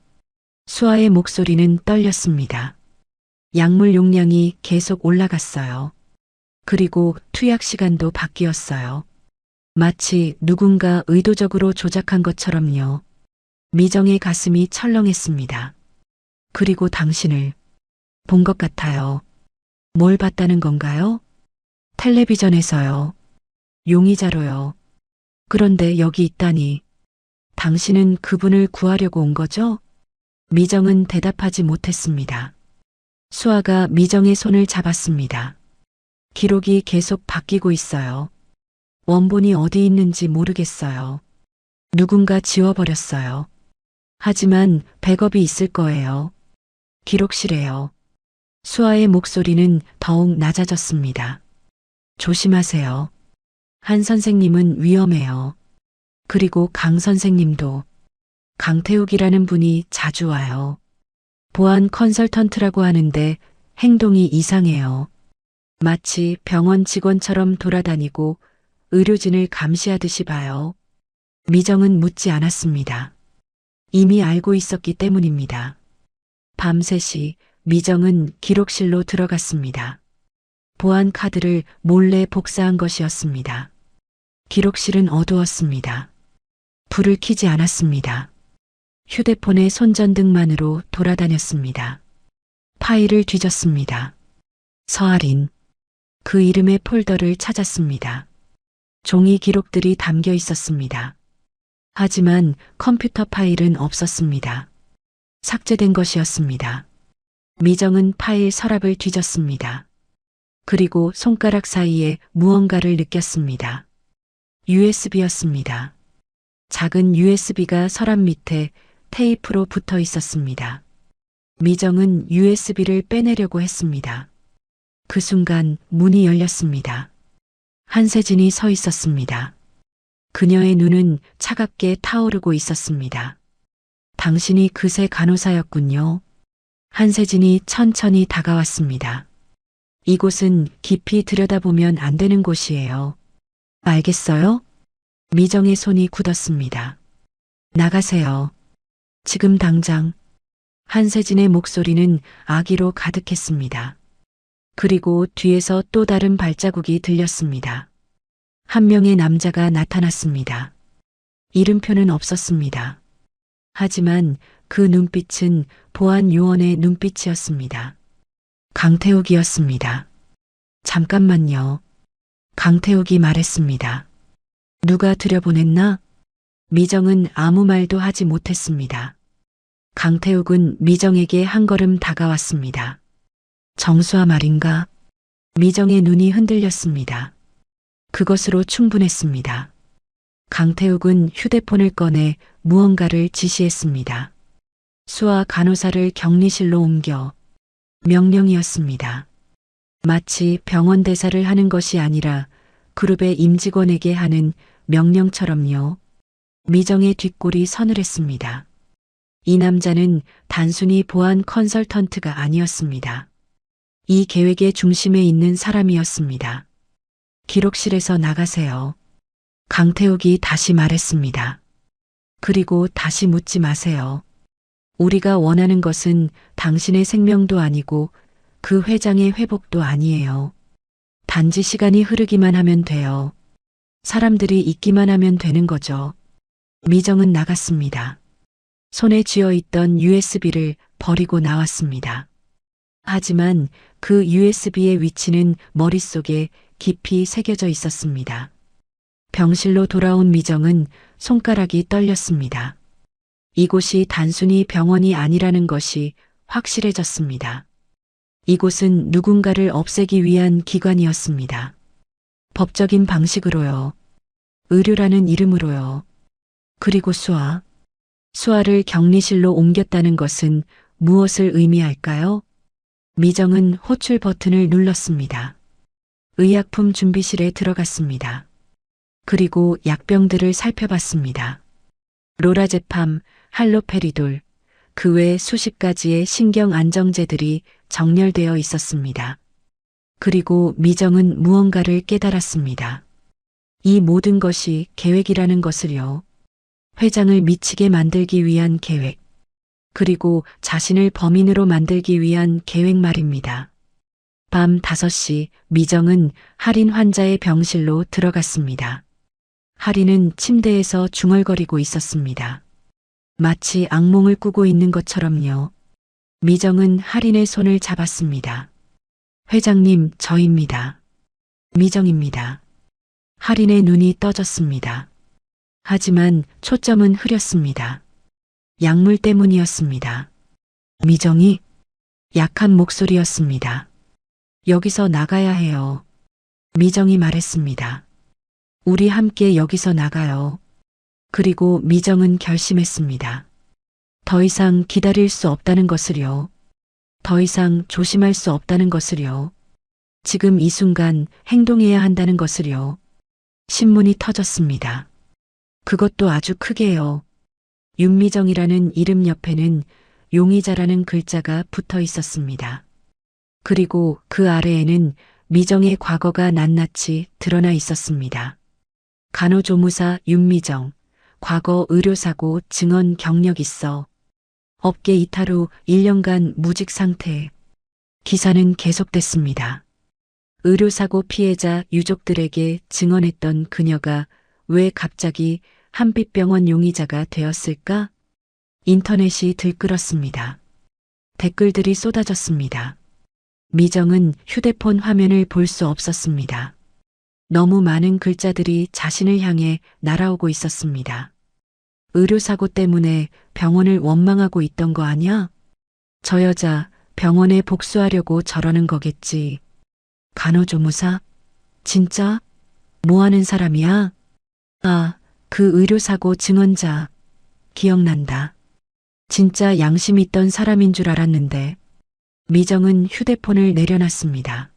수아의 목소리는 떨렸습니다. 약물 용량이 계속 올라갔어요. 그리고 투약 시간도 바뀌었어요. 마치 누군가 의도적으로 조작한 것처럼요. 미정의 가슴이 철렁했습니다. 그리고 당신을 본 것 같아요. 뭘 봤다는 건가요? 텔레비전에서요. 용의자로요. 그런데 여기 있다니. 당신은 그분을 구하려고 온 거죠? 미정은 대답하지 못했습니다. 수아가 미정의 손을 잡았습니다. 기록이 계속 바뀌고 있어요. 원본이 어디 있는지 모르겠어요. 누군가 지워버렸어요. 하지만 백업이 있을 거예요. 기록실에요. 수아의 목소리는 더욱 낮아졌습니다. 조심하세요. 한 선생님은 위험해요. 그리고 강 선생님도. 강태욱이라는 분이 자주 와요. 보안 컨설턴트라고 하는데 행동이 이상해요. 마치 병원 직원처럼 돌아다니고 의료진을 감시하듯이 봐요. 미정은 묻지 않았습니다. 이미 알고 있었기 때문입니다. 밤 3시 미정은 기록실로 들어갔습니다. 보안 카드를 몰래 복사한 것이었습니다. 기록실은 어두웠습니다. 불을 켜지 않았습니다. 휴대폰의 손전등만으로 돌아다녔습니다. 파일을 뒤졌습니다. 서할인. 그 이름의 폴더를 찾았습니다. 종이 기록들이 담겨 있었습니다. 하지만 컴퓨터 파일은 없었습니다. 삭제된 것이었습니다. 미정은 파일 서랍을 뒤졌습니다. 그리고 손가락 사이에 무언가를 느꼈습니다. USB였습니다. 작은 USB가 서랍 밑에 테이프로 붙어 있었습니다. 미정은 USB를 빼내려고 했습니다. 그 순간 문이 열렸습니다. 한세진이 서 있었습니다. 그녀의 눈은 차갑게 타오르고 있었습니다. 당신이 그새 간호사였군요. 한세진이 천천히 다가왔습니다. 이곳은 깊이 들여다보면 안 되는 곳이에요. 알겠어요? 미정의 손이 굳었습니다. 나가세요. 지금 당장. 한세진의 목소리는 악의로 가득했습니다. 그리고 뒤에서 또 다른 발자국이 들렸습니다. 한 명의 남자가 나타났습니다. 이름표는 없었습니다. 하지만 그 눈빛은 보안 요원의 눈빛이었습니다. 강태욱이었습니다. 잠깐만요. 강태욱이 말했습니다. 누가 들여보냈나? 미정은 아무 말도 하지 못했습니다. 강태욱은 미정에게 한 걸음 다가왔습니다. 정수아 말인가? 미정의 눈이 흔들렸습니다. 그것으로 충분했습니다. 강태욱은 휴대폰을 꺼내 무언가를 지시했습니다. 수아 간호사를 격리실로 옮겨. 명령이었습니다. 마치 병원 대사를 하는 것이 아니라 그룹의 임직원에게 하는 명령처럼요. 미정의 뒷골이 서늘했습니다. 이 남자는 단순히 보안 컨설턴트가 아니었습니다. 이 계획의 중심에 있는 사람이었습니다. 기록실에서 나가세요. 강태욱이 다시 말했습니다. 그리고 다시 묻지 마세요. 우리가 원하는 것은 당신의 생명도 아니고 그 회장의 회복도 아니에요. 단지 시간이 흐르기만 하면 돼요. 사람들이 있기만 하면 되는 거죠. 미정은 나갔습니다. 손에 쥐어 있던 USB를 버리고 나왔습니다. 하지만 그 USB의 위치는 머릿속에 깊이 새겨져 있었습니다. 병실로 돌아온 미정은 손가락이 떨렸습니다. 이곳이 단순히 병원이 아니라는 것이 확실해졌습니다. 이곳은 누군가를 없애기 위한 기관이었습니다. 법적인 방식으로요. 의료라는 이름으로요. 그리고 수아를 격리실로 옮겼다는 것은 무엇을 의미할까요? 미정은 호출 버튼을 눌렀습니다. 의약품 준비실에 들어갔습니다. 그리고 약병들을 살펴봤습니다. 로라제팜, 할로페리돌, 그 외 수십 가지의 신경 안정제들이 정렬되어 있었습니다. 그리고 미정은 무언가를 깨달았습니다. 이 모든 것이 계획이라는 것을요. 회장을 미치게 만들기 위한 계획. 그리고 자신을 범인으로 만들기 위한 계획 말입니다. 밤 5시 미정은 할인 환자의 병실로 들어갔습니다. 할인은 침대에서 중얼거리고 있었습니다. 마치 악몽을 꾸고 있는 것처럼요. 미정은 할인의 손을 잡았습니다. 회장님, 저입니다. 미정입니다. 할인의 눈이 떠졌습니다. 하지만 초점은 흐렸습니다. 약물 때문이었습니다. 미정이 약한 목소리였습니다. 여기서 나가야 해요. 미정이 말했습니다. 우리 함께 여기서 나가요. 그리고 미정은 결심했습니다. 더 이상 기다릴 수 없다는 것을요. 더 이상 조심할 수 없다는 것을요. 지금 이 순간 행동해야 한다는 것을요. 신문이 터졌습니다. 그것도 아주 크게요. 윤미정이라는 이름 옆에는 용의자라는 글자가 붙어 있었습니다. 그리고 그 아래에는 미정의 과거가 낱낱이 드러나 있었습니다. 간호조무사 윤미정, 과거 의료사고 증언 경력 있어. 업계 이탈 후 1년간 무직 상태. 기사는 계속됐습니다. 의료사고 피해자 유족들에게 증언했던 그녀가 왜 갑자기 한빛병원 용의자가 되었을까? 인터넷이 들끓었습니다. 댓글들이 쏟아졌습니다. 미정은 휴대폰 화면을 볼 수 없었습니다. 너무 많은 글자들이 자신을 향해 날아오고 있었습니다. 의료사고 때문에 병원을 원망하고 있던 거 아냐? 저 여자 병원에 복수하려고 저러는 거겠지. 간호조무사? 진짜? 뭐 하는 사람이야? 아, 그 의료사고 증언자. 기억난다. 진짜 양심 있던 사람인 줄 알았는데. 미정은 휴대폰을 내려놨습니다.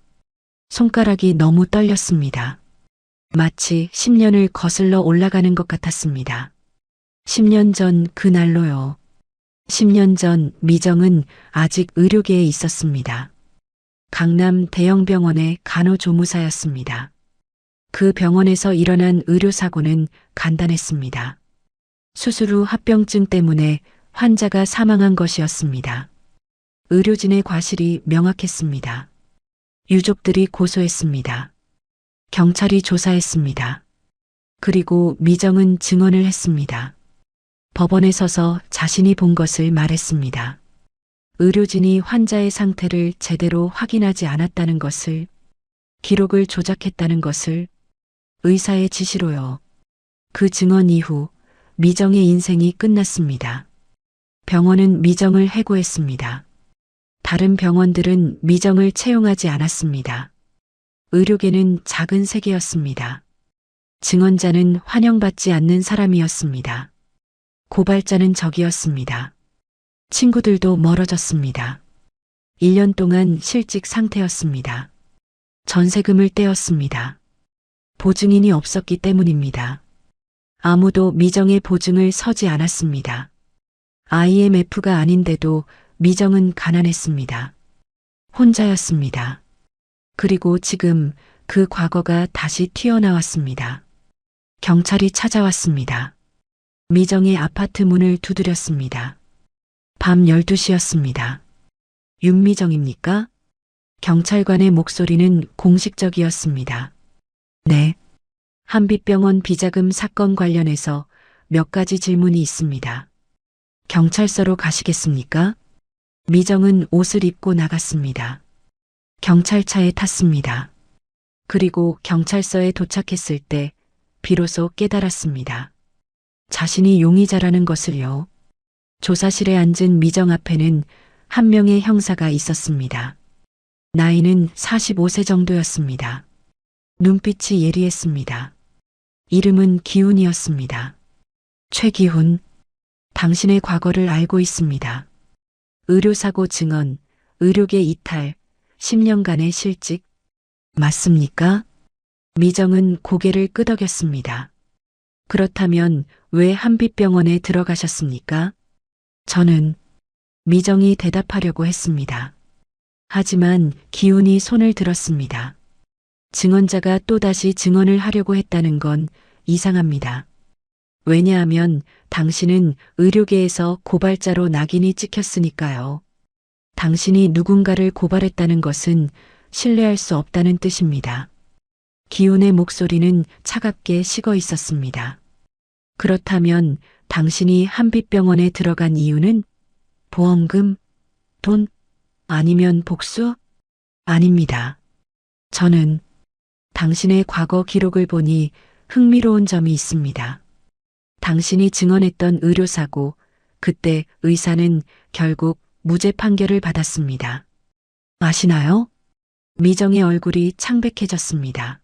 손가락이 너무 떨렸습니다. 마치 10년을 거슬러 올라가는 것 같았습니다. 10년 전 그날로요. 10년 전 미정은 아직 의료계에 있었습니다. 강남 대형병원의 간호조무사였습니다. 그 병원에서 일어난 의료사고는 간단했습니다. 수술 후 합병증 때문에 환자가 사망한 것이었습니다. 의료진의 과실이 명확했습니다. 유족들이 고소했습니다. 경찰이 조사했습니다. 그리고 미정은 증언을 했습니다. 법원에 서서 자신이 본 것을 말했습니다. 의료진이 환자의 상태를 제대로 확인하지 않았다는 것을, 기록을 조작했다는 것을, 의사의 지시로요. 그 증언 이후 미정의 인생이 끝났습니다. 병원은 미정을 해고했습니다. 다른 병원들은 미정을 채용하지 않았습니다. 의료계는 작은 세계였습니다. 증언자는 환영받지 않는 사람이었습니다. 고발자는 적이었습니다. 친구들도 멀어졌습니다. 1년 동안 실직 상태였습니다. 전세금을 떼었습니다. 보증인이 없었기 때문입니다. 아무도 미정의 보증을 서지 않았습니다. IMF가 아닌데도 미정은 가난했습니다. 혼자였습니다. 그리고 지금 그 과거가 다시 튀어나왔습니다. 경찰이 찾아왔습니다. 미정의 아파트 문을 두드렸습니다. 밤 12시였습니다. 윤미정입니까? 경찰관의 목소리는 공식적이었습니다. 네. 한빛병원 비자금 사건 관련해서 몇 가지 질문이 있습니다. 경찰서로 가시겠습니까? 미정은 옷을 입고 나갔습니다. 경찰차에 탔습니다. 그리고 경찰서에 도착했을 때 비로소 깨달았습니다. 자신이 용의자라는 것을요. 조사실에 앉은 미정 앞에는 한 명의 형사가 있었습니다. 나이는 45세 정도였습니다. 눈빛이 예리했습니다. 이름은 기훈이었습니다. 최기훈, 당신의 과거를 알고 있습니다. 의료사고 증언, 의료계 이탈, 10년간의 실직. 맞습니까? 미정은 고개를 끄덕였습니다. 그렇다면 왜 한빛병원에 들어가셨습니까? 저는 미정이 대답하려고 했습니다. 하지만 기훈이 손을 들었습니다. 증언자가 또다시 증언을 하려고 했다는 건 이상합니다. 왜냐하면 당신은 의료계에서 고발자로 낙인이 찍혔으니까요. 당신이 누군가를 고발했다는 것은 신뢰할 수 없다는 뜻입니다. 기훈의 목소리는 차갑게 식어 있었습니다. 그렇다면 당신이 한빛병원에 들어간 이유는 보험금, 돈, 아니면 복수? 아닙니다. 저는 당신의 과거 기록을 보니 흥미로운 점이 있습니다. 당신이 증언했던 의료사고, 그때 의사는 결국 무죄 판결을 받았습니다. 아시나요? 미정의 얼굴이 창백해졌습니다.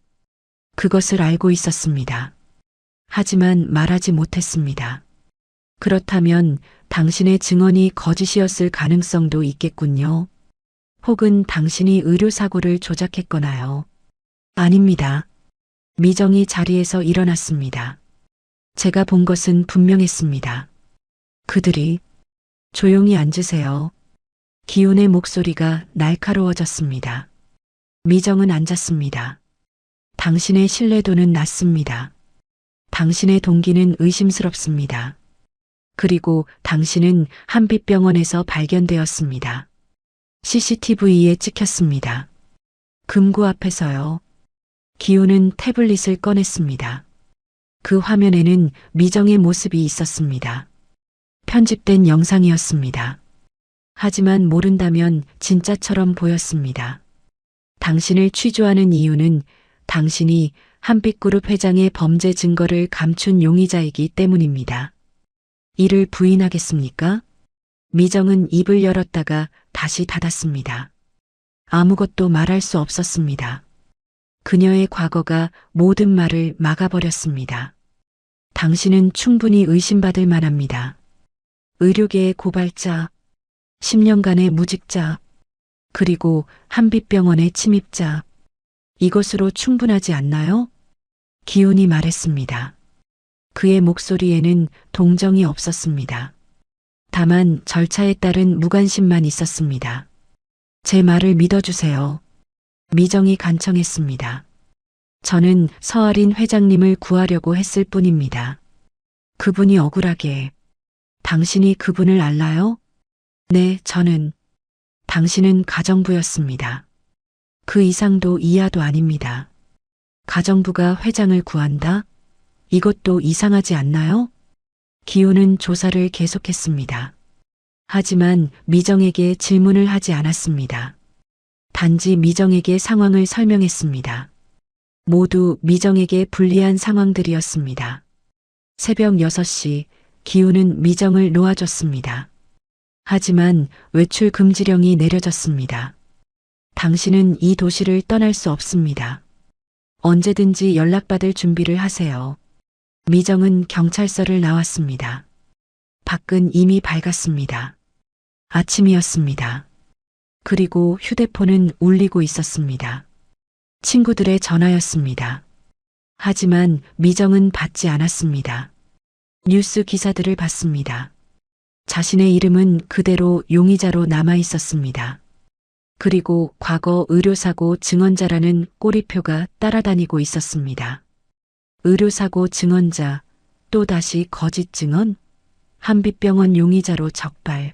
그것을 알고 있었습니다. 하지만 말하지 못했습니다. 그렇다면 당신의 증언이 거짓이었을 가능성도 있겠군요. 혹은 당신이 의료사고를 조작했거나요. 아닙니다. 미정이 자리에서 일어났습니다. 제가 본 것은 분명했습니다. 그들이 조용히 앉으세요. 기훈의 목소리가 날카로워졌습니다. 미정은 앉았습니다. 당신의 신뢰도는 낮습니다. 당신의 동기는 의심스럽습니다. 그리고 당신은 한빛병원에서 발견되었습니다. CCTV에 찍혔습니다. 금고 앞에서요. 기훈은 태블릿을 꺼냈습니다. 그 화면에는 미정의 모습이 있었습니다. 편집된 영상이었습니다. 하지만 모른다면 진짜처럼 보였습니다. 당신을 취조하는 이유는 당신이 한빛그룹 회장의 범죄 증거를 감춘 용의자이기 때문입니다. 이를 부인하겠습니까? 미정은 입을 열었다가 다시 닫았습니다. 아무것도 말할 수 없었습니다. 그녀의 과거가 모든 말을 막아버렸습니다. 당신은 충분히 의심받을 만합니다. 의료계의 고발자, 10년간의 무직자, 그리고 한빛병원의 침입자. 이것으로 충분하지 않나요? 기훈이 말했습니다. 그의 목소리에는 동정이 없었습니다. 다만 절차에 따른 무관심만 있었습니다. 제 말을 믿어주세요. 미정이 간청했습니다. 저는 서아린 회장님을 구하려고 했을 뿐입니다. 그분이 억울하게. 당신이 그분을 알나요? 네, 저는. 당신은 가정부였습니다. 그 이상도 이하도 아닙니다. 가정부가 회장을 구한다? 이것도 이상하지 않나요? 기훈은 조사를 계속했습니다. 하지만 미정에게 질문을 하지 않았습니다. 단지 미정에게 상황을 설명했습니다. 모두 미정에게 불리한 상황들이었습니다. 새벽 6시 기훈은 미정을 놓아줬습니다. 하지만 외출 금지령이 내려졌습니다. 당신은 이 도시를 떠날 수 없습니다. 언제든지 연락받을 준비를 하세요. 미정은 경찰서를 나왔습니다. 밖은 이미 밝았습니다. 아침이었습니다. 그리고 휴대폰은 울리고 있었습니다. 친구들의 전화였습니다. 하지만 미정은 받지 않았습니다. 뉴스 기사들을 봤습니다. 자신의 이름은 그대로 용의자로 남아 있었습니다. 그리고 과거 의료사고 증언자라는 꼬리표가 따라다니고 있었습니다. 의료사고 증언자, 또다시 거짓 증언, 한빛병원 용의자로 적발.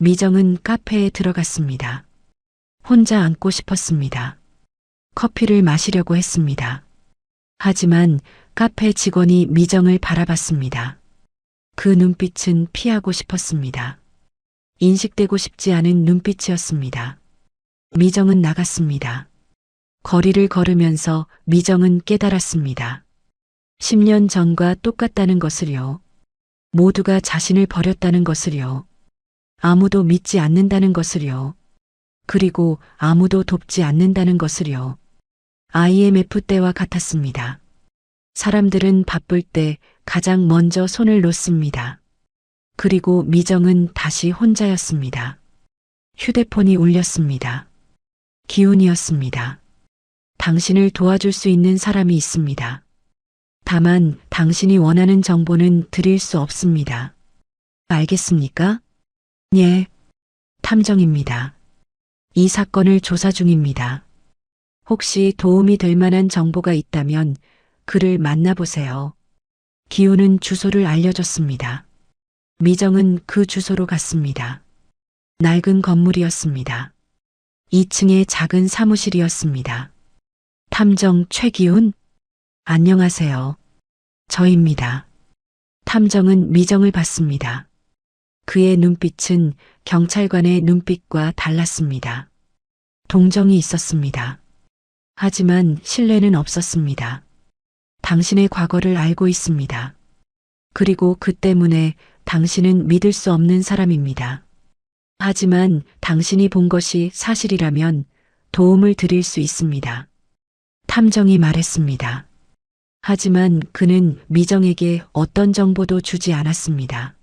미정은 카페에 들어갔습니다. 혼자 앉고 싶었습니다. 커피를 마시려고 했습니다. 하지만 카페 직원이 미정을 바라봤습니다. 그 눈빛은 피하고 싶었습니다. 인식되고 싶지 않은 눈빛이었습니다. 미정은 나갔습니다. 거리를 걸으면서 미정은 깨달았습니다. 10년 전과 똑같다는 것을요. 모두가 자신을 버렸다는 것을요. 아무도 믿지 않는다는 것을요. 그리고 아무도 돕지 않는다는 것을요. IMF 때와 같았습니다. 사람들은 바쁠 때 가장 먼저 손을 놓습니다. 그리고 미정은 다시 혼자였습니다. 휴대폰이 울렸습니다. 기훈이었습니다. 당신을 도와줄 수 있는 사람이 있습니다. 다만 당신이 원하는 정보는 드릴 수 없습니다. 알겠습니까? 예. 탐정입니다. 이 사건을 조사 중입니다. 혹시 도움이 될 만한 정보가 있다면 그를 만나보세요. 기훈은 주소를 알려줬습니다. 미정은 그 주소로 갔습니다. 낡은 건물이었습니다. 2층의 작은 사무실이었습니다. 탐정 최기훈? 안녕하세요. 저입니다. 탐정은 미정을 봤습니다. 그의 눈빛은 경찰관의 눈빛과 달랐습니다. 동정이 있었습니다. 하지만 신뢰는 없었습니다. 당신의 과거를 알고 있습니다. 그리고 그 때문에 당신은 믿을 수 없는 사람입니다. 하지만 당신이 본 것이 사실이라면 도움을 드릴 수 있습니다. 탐정이 말했습니다. 하지만 그는 미정에게 어떤 정보도 주지 않았습니다.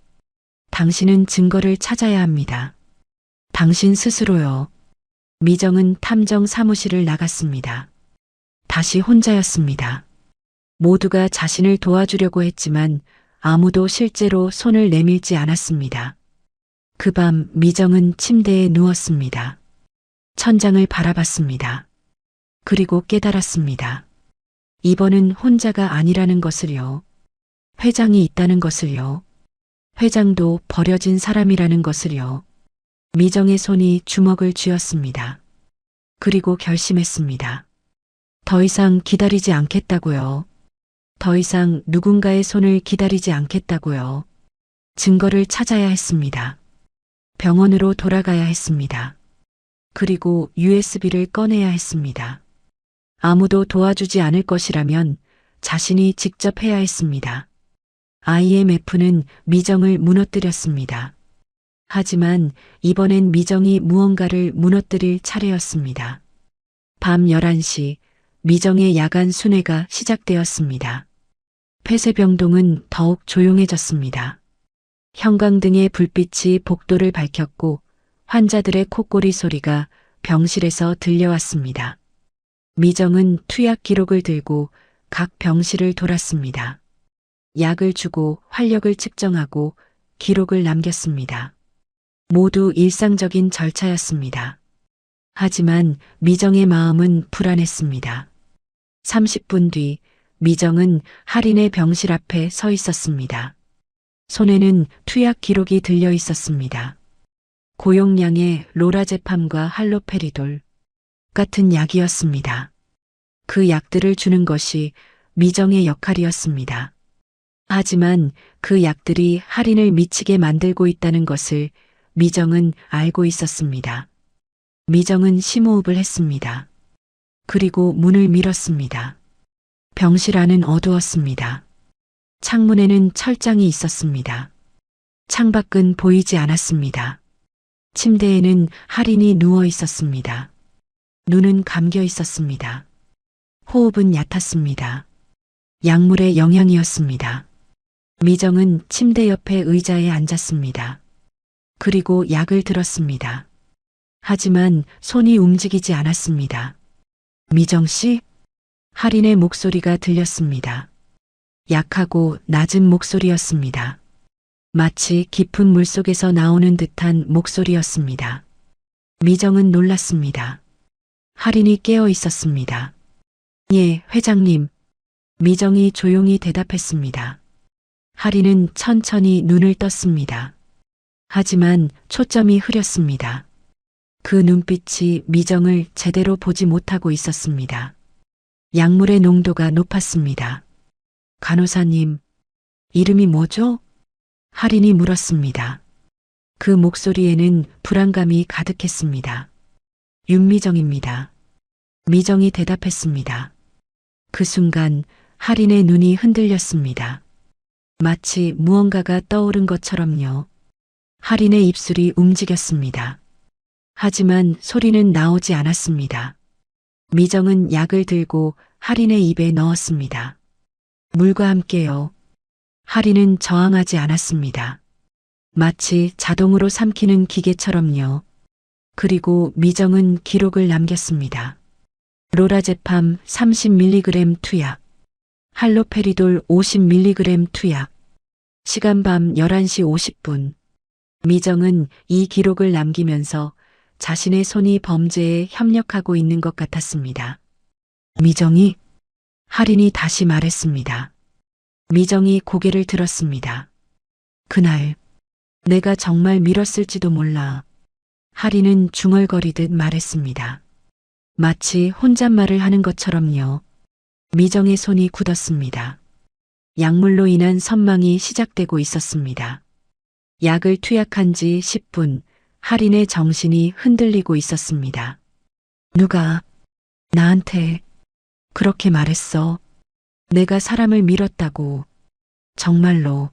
당신은 증거를 찾아야 합니다. 당신 스스로요. 미정은 탐정 사무실을 나갔습니다. 다시 혼자였습니다. 모두가 자신을 도와주려고 했지만 아무도 실제로 손을 내밀지 않았습니다. 그 밤 미정은 침대에 누웠습니다. 천장을 바라봤습니다. 그리고 깨달았습니다. 이번은 혼자가 아니라는 것을요. 회장이 있다는 것을요. 회장도 버려진 사람이라는 것을요. 미정의 손이 주먹을 쥐었습니다. 그리고 결심했습니다. 더 이상 기다리지 않겠다고요. 더 이상 누군가의 손을 기다리지 않겠다고요. 증거를 찾아야 했습니다. 병원으로 돌아가야 했습니다. 그리고 USB를 꺼내야 했습니다. 아무도 도와주지 않을 것이라면 자신이 직접 해야 했습니다. IMF는 미정을 무너뜨렸습니다. 하지만 이번엔 미정이 무언가를 무너뜨릴 차례였습니다. 밤 11시 미정의 야간 순회가 시작되었습니다. 폐쇄병동은 더욱 조용해졌습니다. 형광등의 불빛이 복도를 밝혔고 환자들의 콧소리 소리가 병실에서 들려왔습니다. 미정은 투약 기록을 들고 각 병실을 돌았습니다. 약을 주고 활력을 측정하고 기록을 남겼습니다. 모두 일상적인 절차였습니다. 하지만 미정의 마음은 불안했습니다. 30분 뒤 미정은 할인의 병실 앞에 서 있었습니다. 손에는 투약 기록이 들려 있었습니다. 고용량의 로라제팜과 할로페리돌 같은 약이었습니다. 그 약들을 주는 것이 미정의 역할이었습니다. 하지만 그 약들이 할인을 미치게 만들고 있다는 것을 미정은 알고 있었습니다. 미정은 심호흡을 했습니다. 그리고 문을 밀었습니다. 병실 안은 어두웠습니다. 창문에는 철장이 있었습니다. 창밖은 보이지 않았습니다. 침대에는 할인이 누워 있었습니다. 눈은 감겨 있었습니다. 호흡은 얕았습니다. 약물의 영향이었습니다. 미정은 침대 옆에 의자에 앉았습니다. 그리고 약을 들었습니다. 하지만 손이 움직이지 않았습니다. 미정 씨? 할인의 목소리가 들렸습니다. 약하고 낮은 목소리였습니다. 마치 깊은 물속에서 나오는 듯한 목소리였습니다. 미정은 놀랐습니다. 할인이 깨어 있었습니다. 예, 회장님. 미정이 조용히 대답했습니다. 할인은 천천히 눈을 떴습니다. 하지만 초점이 흐렸습니다. 그 눈빛이 미정을 제대로 보지 못하고 있었습니다. 약물의 농도가 높았습니다. 간호사님, 이름이 뭐죠? 할인이 물었습니다. 그 목소리에는 불안감이 가득했습니다. 윤미정입니다. 미정이 대답했습니다. 그 순간 할인의 눈이 흔들렸습니다. 마치 무언가가 떠오른 것처럼요. 할인의 입술이 움직였습니다. 하지만 소리는 나오지 않았습니다. 미정은 약을 들고 할인의 입에 넣었습니다. 물과 함께요. 할인은 저항하지 않았습니다. 마치 자동으로 삼키는 기계처럼요. 그리고 미정은 기록을 남겼습니다. 로라제팜 30mg 투약, 할로페리돌 50mg 투약, 시간 밤 11시 50분. 미정은 이 기록을 남기면서 자신의 손이 범죄에 협력하고 있는 것 같았습니다. 미정이? 할인이 다시 말했습니다. 미정이 고개를 들었습니다. 그날 내가 정말 밀었을지도 몰라. 할인은 중얼거리듯 말했습니다. 마치 혼잣말을 하는 것처럼요. 미정의 손이 굳었습니다. 약물로 인한 선망이 시작되고 있었습니다. 약을 투약한 지 10분, 할인의 정신이 흔들리고 있었습니다. 누가 나한테 그렇게 말했어? 내가 사람을 밀었다고. 정말로.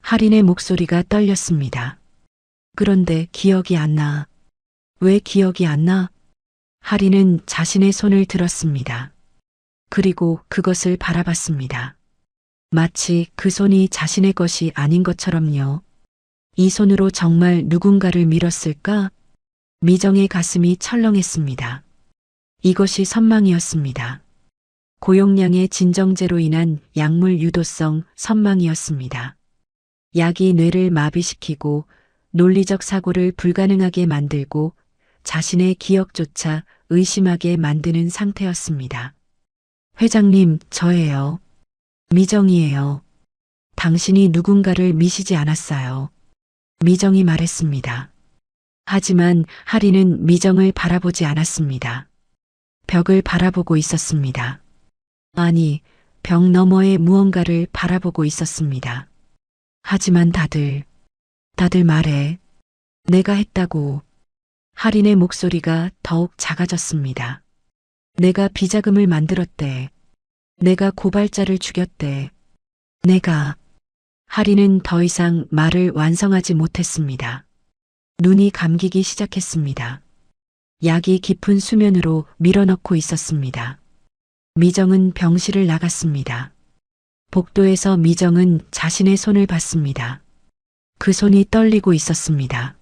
할인의 목소리가 떨렸습니다. 그런데 기억이 안 나. 왜 기억이 안 나? 할인은 자신의 손을 들었습니다. 그리고 그것을 바라봤습니다. 마치 그 손이 자신의 것이 아닌 것처럼요. 이 손으로 정말 누군가를 밀었을까? 미정의 가슴이 철렁했습니다. 이것이 선망이었습니다. 고용량의 진정제로 인한 약물 유도성 선망이었습니다. 약이 뇌를 마비시키고 논리적 사고를 불가능하게 만들고 자신의 기억조차 의심하게 만드는 상태였습니다. 회장님, 저예요. 미정이에요. 당신이 누군가를 미시지 않았어요. 미정이 말했습니다. 하지만 할인은 미정을 바라보지 않았습니다. 벽을 바라보고 있었습니다. 아니, 벽 너머의 무언가를 바라보고 있었습니다. 하지만 다들 말해. 내가 했다고. 할인의 목소리가 더욱 작아졌습니다. 내가 비자금을 만들었대. 내가 고발자를 죽였대. 내가. 할인은 더 이상 말을 완성하지 못했습니다. 눈이 감기기 시작했습니다. 약이 깊은 수면으로 밀어넣고 있었습니다. 미정은 병실을 나갔습니다. 복도에서 미정은 자신의 손을 봤습니다. 그 손이 떨리고 있었습니다.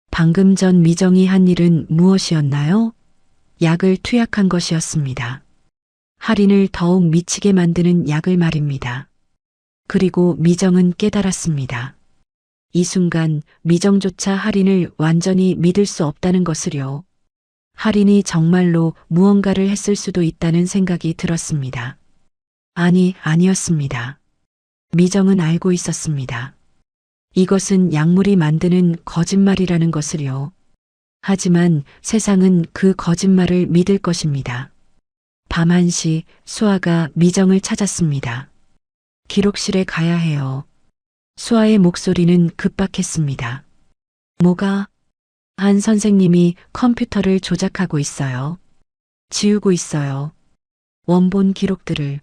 방금 전 미정이 한 일은 무엇이었나요? 약을 투약한 것이었습니다. 할인을 더욱 미치게 만드는 약을 말입니다. 그리고 미정은 깨달았습니다. 이 순간 미정조차 할인을 완전히 믿을 수 없다는 것을요. 할인이 정말로 무언가를 했을 수도 있다는 생각이 들었습니다. 아니었습니다. 미정은 알고 있었습니다. 이것은 약물이 만드는 거짓말이라는 것을요. 하지만 세상은 그 거짓말을 믿을 것입니다. 밤 1시 수아가 미정을 찾았습니다. 기록실에 가야 해요. 수아의 목소리는 급박했습니다. 뭐가? 한 선생님이 컴퓨터를 조작하고 있어요. 지우고 있어요. 원본 기록들을.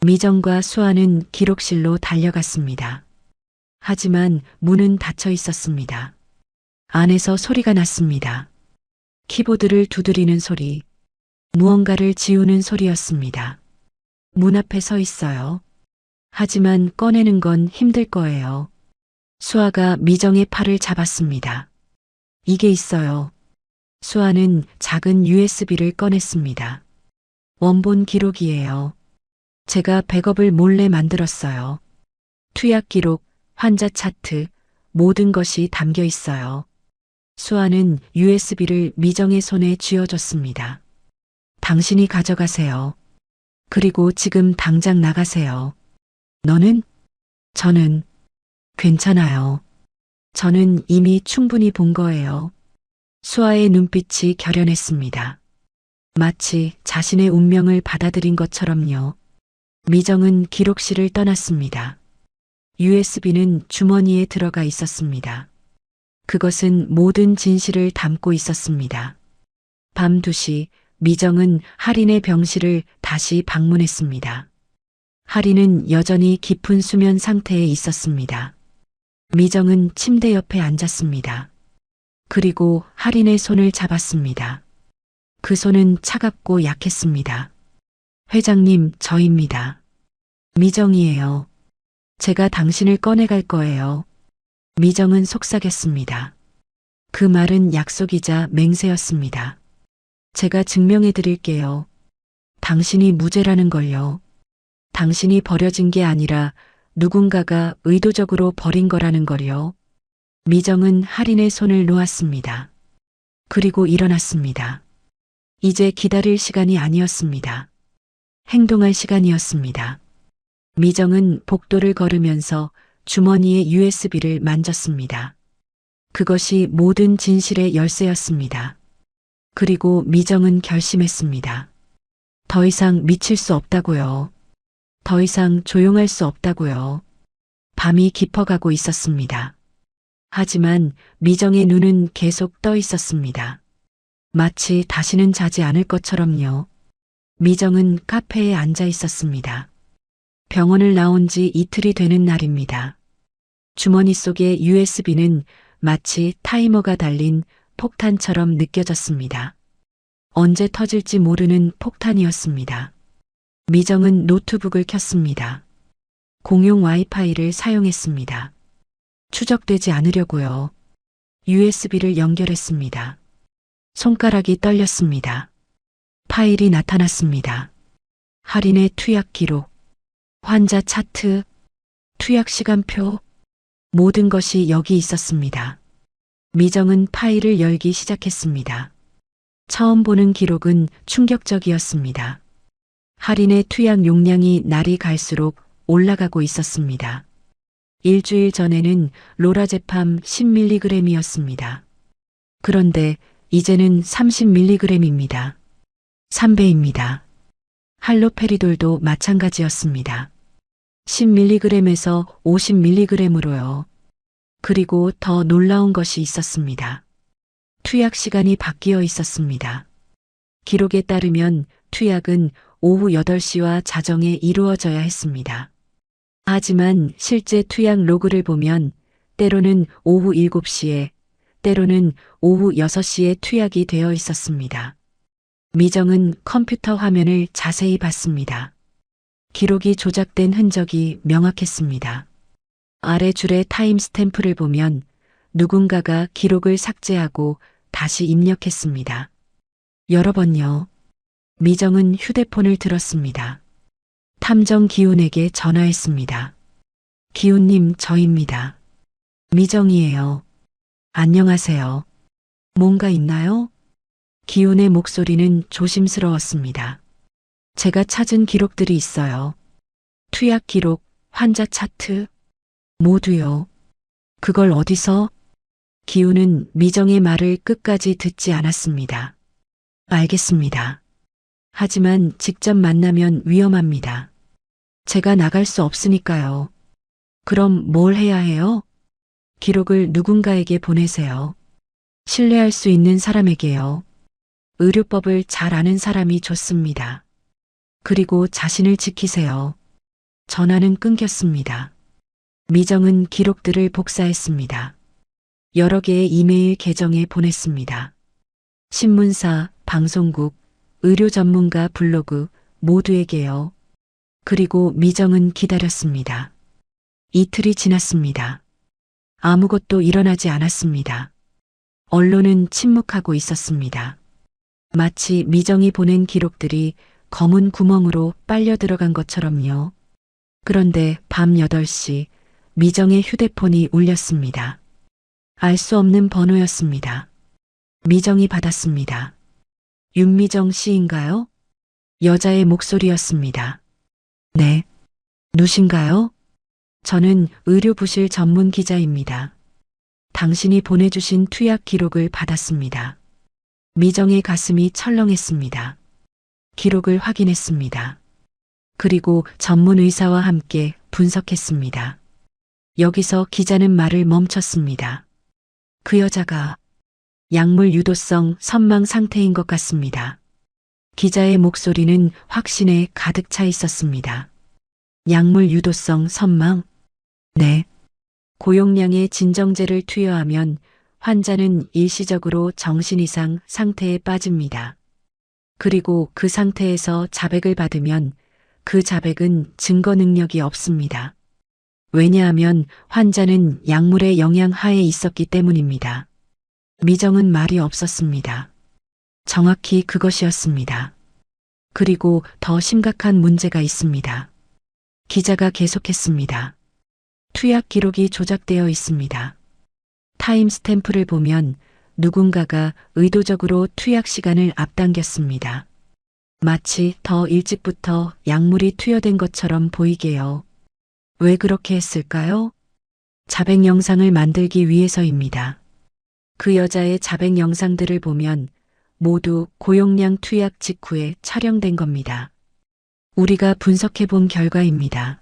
미정과 수아는 기록실로 달려갔습니다. 하지만 문은 닫혀 있었습니다. 안에서 소리가 났습니다. 키보드를 두드리는 소리, 무언가를 지우는 소리였습니다. 문 앞에 서 있어요. 하지만 꺼내는 건 힘들 거예요. 수아가 미정의 팔을 잡았습니다. 이게 있어요. 수아는 작은 USB를 꺼냈습니다. 원본 기록이에요. 제가 백업을 몰래 만들었어요. 투약 기록, 환자 차트, 모든 것이 담겨 있어요. 수아는 USB를 미정의 손에 쥐어줬습니다. 당신이 가져가세요. 그리고 지금 당장 나가세요. 너는? 저는 괜찮아요. 저는 이미 충분히 본 거예요. 수아의 눈빛이 결연했습니다. 마치 자신의 운명을 받아들인 것처럼요. 미정은 기록실을 떠났습니다. USB는 주머니에 들어가 있었습니다. 그것은 모든 진실을 담고 있었습니다. 밤 2시 미정은 할인의 병실을 다시 방문했습니다. 할인은 여전히 깊은 수면 상태에 있었습니다. 미정은 침대 옆에 앉았습니다. 그리고 할인의 손을 잡았습니다. 그 손은 차갑고 약했습니다. 회장님, 저입니다. 미정이에요. 제가 당신을 꺼내갈 거예요. 미정은 속삭였습니다. 그 말은 약속이자 맹세였습니다. 제가 증명해 드릴게요. 당신이 무죄라는 걸요. 당신이 버려진 게 아니라 누군가가 의도적으로 버린 거라는 걸요. 미정은 할인의 손을 놓았습니다. 그리고 일어났습니다. 이제 기다릴 시간이 아니었습니다. 행동할 시간이었습니다. 미정은 복도를 걸으면서 주머니의 USB를 만졌습니다. 그것이 모든 진실의 열쇠였습니다. 그리고 미정은 결심했습니다. 더 이상 미칠 수 없다고요. 더 이상 조용할 수 없다고요. 밤이 깊어가고 있었습니다. 하지만 미정의 눈은 계속 떠 있었습니다. 마치 다시는 자지 않을 것처럼요. 미정은 카페에 앉아 있었습니다. 병원을 나온 지 이틀이 되는 날입니다. 주머니 속의 USB는 마치 타이머가 달린 폭탄처럼 느껴졌습니다. 언제 터질지 모르는 폭탄이었습니다. 미정은 노트북을 켰습니다. 공용 와이파이를 사용했습니다. 추적되지 않으려고요. USB를 연결했습니다. 손가락이 떨렸습니다. 파일이 나타났습니다. 할인의 투약 기록, 환자 차트, 투약 시간표, 모든 것이 여기 있었습니다. 미정은 파일을 열기 시작했습니다. 처음 보는 기록은 충격적이었습니다. 할인의 투약 용량이 날이 갈수록 올라가고 있었습니다. 일주일 전에는 로라제팜 10mg이었습니다. 그런데 이제는 30mg입니다. 3배입니다. 할로페리돌도 마찬가지였습니다. 10mg에서 50mg으로요. 그리고 더 놀라운 것이 있었습니다. 투약 시간이 바뀌어 있었습니다. 기록에 따르면 투약은 오후 8시와 자정에 이루어져야 했습니다. 하지만 실제 투약 로그를 보면 때로는 오후 7시에, 때로는 오후 6시에 투약이 되어 있었습니다. 미정은 컴퓨터 화면을 자세히 봤습니다. 기록이 조작된 흔적이 명확했습니다. 아래 줄의 타임스탬프를 보면 누군가가 기록을 삭제하고 다시 입력했습니다. 여러 번요. 미정은 휴대폰을 들었습니다. 탐정 기훈에게 전화했습니다. 기훈님, 저입니다. 미정이에요. 안녕하세요. 뭔가 있나요? 기훈의 목소리는 조심스러웠습니다. 제가 찾은 기록들이 있어요. 투약 기록, 환자 차트, 모두요. 그걸 어디서? 기훈은 미정의 말을 끝까지 듣지 않았습니다. 알겠습니다. 하지만 직접 만나면 위험합니다. 제가 나갈 수 없으니까요. 그럼 뭘 해야 해요? 기록을 누군가에게 보내세요. 신뢰할 수 있는 사람에게요. 의료법을 잘 아는 사람이 좋습니다. 그리고 자신을 지키세요. 전화는 끊겼습니다. 미정은 기록들을 복사했습니다. 여러 개의 이메일 계정에 보냈습니다. 신문사, 방송국, 의료 전문가 블로그 모두에게요. 그리고 미정은 기다렸습니다. 이틀이 지났습니다. 아무것도 일어나지 않았습니다. 언론은 침묵하고 있었습니다. 마치 미정이 보낸 기록들이 검은 구멍으로 빨려 들어간 것처럼요. 그런데 밤 8시 미정의 휴대폰이 울렸습니다. 알 수 없는 번호였습니다. 미정이 받았습니다. 윤미정 씨인가요? 여자의 목소리였습니다. 네. 누신가요? 저는 의료부실 전문 기자입니다. 당신이 보내주신 투약 기록을 받았습니다. 미정의 가슴이 철렁했습니다. 기록을 확인했습니다. 그리고 전문 의사와 함께 분석했습니다. 여기서 기자는 말을 멈췄습니다. 그 여자가 약물 유도성 선망 상태인 것 같습니다. 기자의 목소리는 확신에 가득 차 있었습니다. 약물 유도성 선망? 네. 고용량의 진정제를 투여하면 환자는 일시적으로 정신 이상 상태에 빠집니다. 그리고 그 상태에서 자백을 받으면 그 자백은 증거 능력이 없습니다. 왜냐하면 환자는 약물의 영향 하에 있었기 때문입니다. 미정은 말이 없었습니다. 정확히 그것이었습니다. 그리고 더 심각한 문제가 있습니다. 기자가 계속했습니다. 투약 기록이 조작되어 있습니다. 타임 스탬프를 보면 누군가가 의도적으로 투약 시간을 앞당겼습니다. 마치 더 일찍부터 약물이 투여된 것처럼 보이게요. 왜 그렇게 했을까요? 자백 영상을 만들기 위해서입니다. 그 여자의 자백 영상들을 보면 모두 고용량 투약 직후에 촬영된 겁니다. 우리가 분석해 본 결과입니다.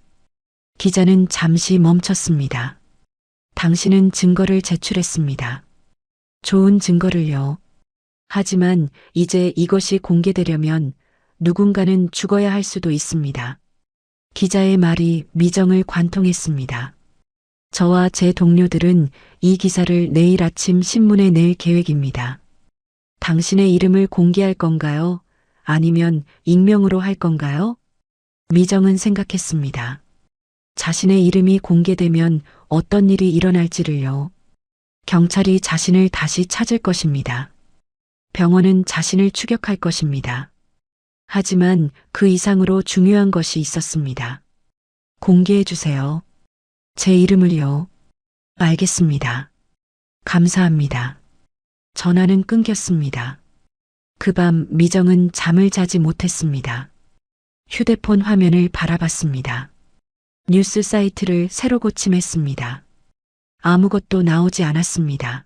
기자는 잠시 멈췄습니다. 당신은 증거를 제출했습니다. 좋은 증거를요. 하지만 이제 이것이 공개되려면 누군가는 죽어야 할 수도 있습니다. 기자의 말이 미정을 관통했습니다. 저와 제 동료들은 이 기사를 내일 아침 신문에 낼 계획입니다. 당신의 이름을 공개할 건가요? 아니면 익명으로 할 건가요? 미정은 생각했습니다. 자신의 이름이 공개되면 어떤 일이 일어날지를요. 경찰이 자신을 다시 찾을 것입니다. 병원은 자신을 추격할 것입니다. 하지만 그 이상으로 중요한 것이 있었습니다. 공개해 주세요. 제 이름을요. 알겠습니다. 감사합니다. 전화는 끊겼습니다. 그 밤 미정은 잠을 자지 못했습니다. 휴대폰 화면을 바라봤습니다. 뉴스 사이트를 새로 고침했습니다. 아무것도 나오지 않았습니다.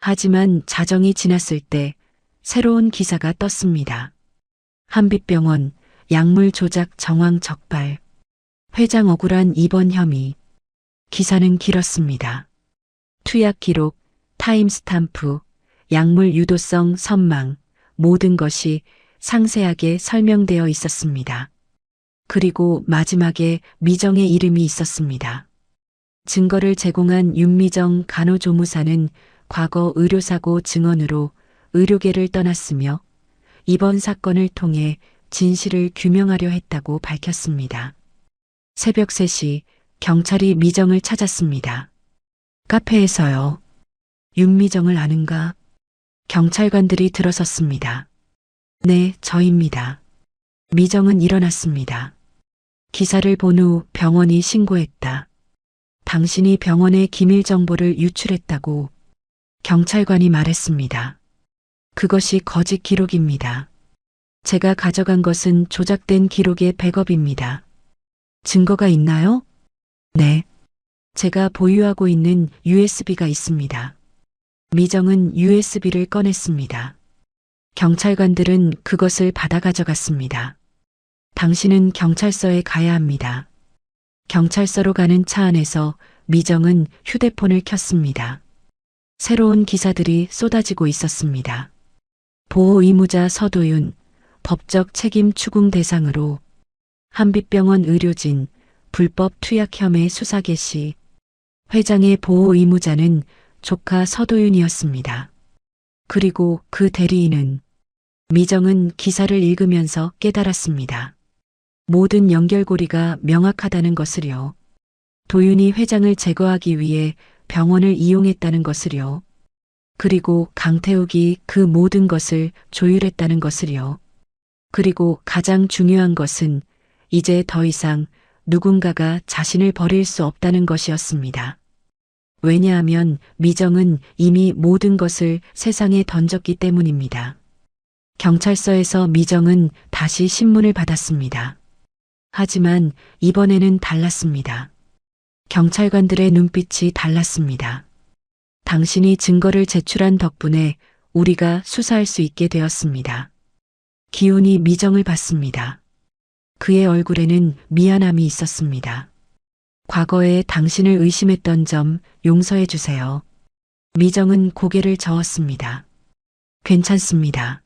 하지만 자정이 지났을 때 새로운 기사가 떴습니다. 한빛병원 약물 조작 정황 적발. 회장 억울한 입원 혐의. 기사는 길었습니다. 투약 기록, 타임 스탬프, 약물 유도성 선망, 모든 것이 상세하게 설명되어 있었습니다. 그리고 마지막에 미정의 이름이 있었습니다. 증거를 제공한 윤미정 간호조무사는 과거 의료사고 증언으로 의료계를 떠났으며 이번 사건을 통해 진실을 규명하려 했다고 밝혔습니다. 새벽 3시 경찰이 미정을 찾았습니다. 카페에서요. 윤미정을 아는가? 경찰관들이 들어섰습니다. 네, 저입니다. 미정은 일어났습니다. 기사를 본 후 병원이 신고했다. 당신이 병원의 기밀 정보를 유출했다고 경찰관이 말했습니다. 그것이 거짓 기록입니다. 제가 가져간 것은 조작된 기록의 백업입니다. 증거가 있나요? 네. 제가 보유하고 있는 USB가 있습니다. 미정은 USB를 꺼냈습니다. 경찰관들은 그것을 받아 가져갔습니다. 당신은 경찰서에 가야 합니다. 경찰서로 가는 차 안에서 미정은 휴대폰을 켰습니다. 새로운 기사들이 쏟아지고 있었습니다. 보호 의무자 서도윤, 법적 책임 추궁 대상으로 한빛병원 의료진, 불법 투약 혐의 수사 개시. 회장의 보호 의무자는 조카 서도윤이었습니다. 그리고 그 대리인은 미정은 기사를 읽으면서 깨달았습니다. 모든 연결고리가 명확하다는 것을요. 도윤이 회장을 제거하기 위해 병원을 이용했다는 것을요. 그리고 강태욱이 그 모든 것을 조율했다는 것을요. 그리고 가장 중요한 것은 이제 더 이상 누군가가 자신을 버릴 수 없다는 것이었습니다. 왜냐하면 미정은 이미 모든 것을 세상에 던졌기 때문입니다. 경찰서에서 미정은 다시 신문을 받았습니다. 하지만 이번에는 달랐습니다. 경찰관들의 눈빛이 달랐습니다. 당신이 증거를 제출한 덕분에 우리가 수사할 수 있게 되었습니다. 기훈이 미정을 봤습니다. 그의 얼굴에는 미안함이 있었습니다. 과거에 당신을 의심했던 점 용서해 주세요. 미정은 고개를 저었습니다. 괜찮습니다.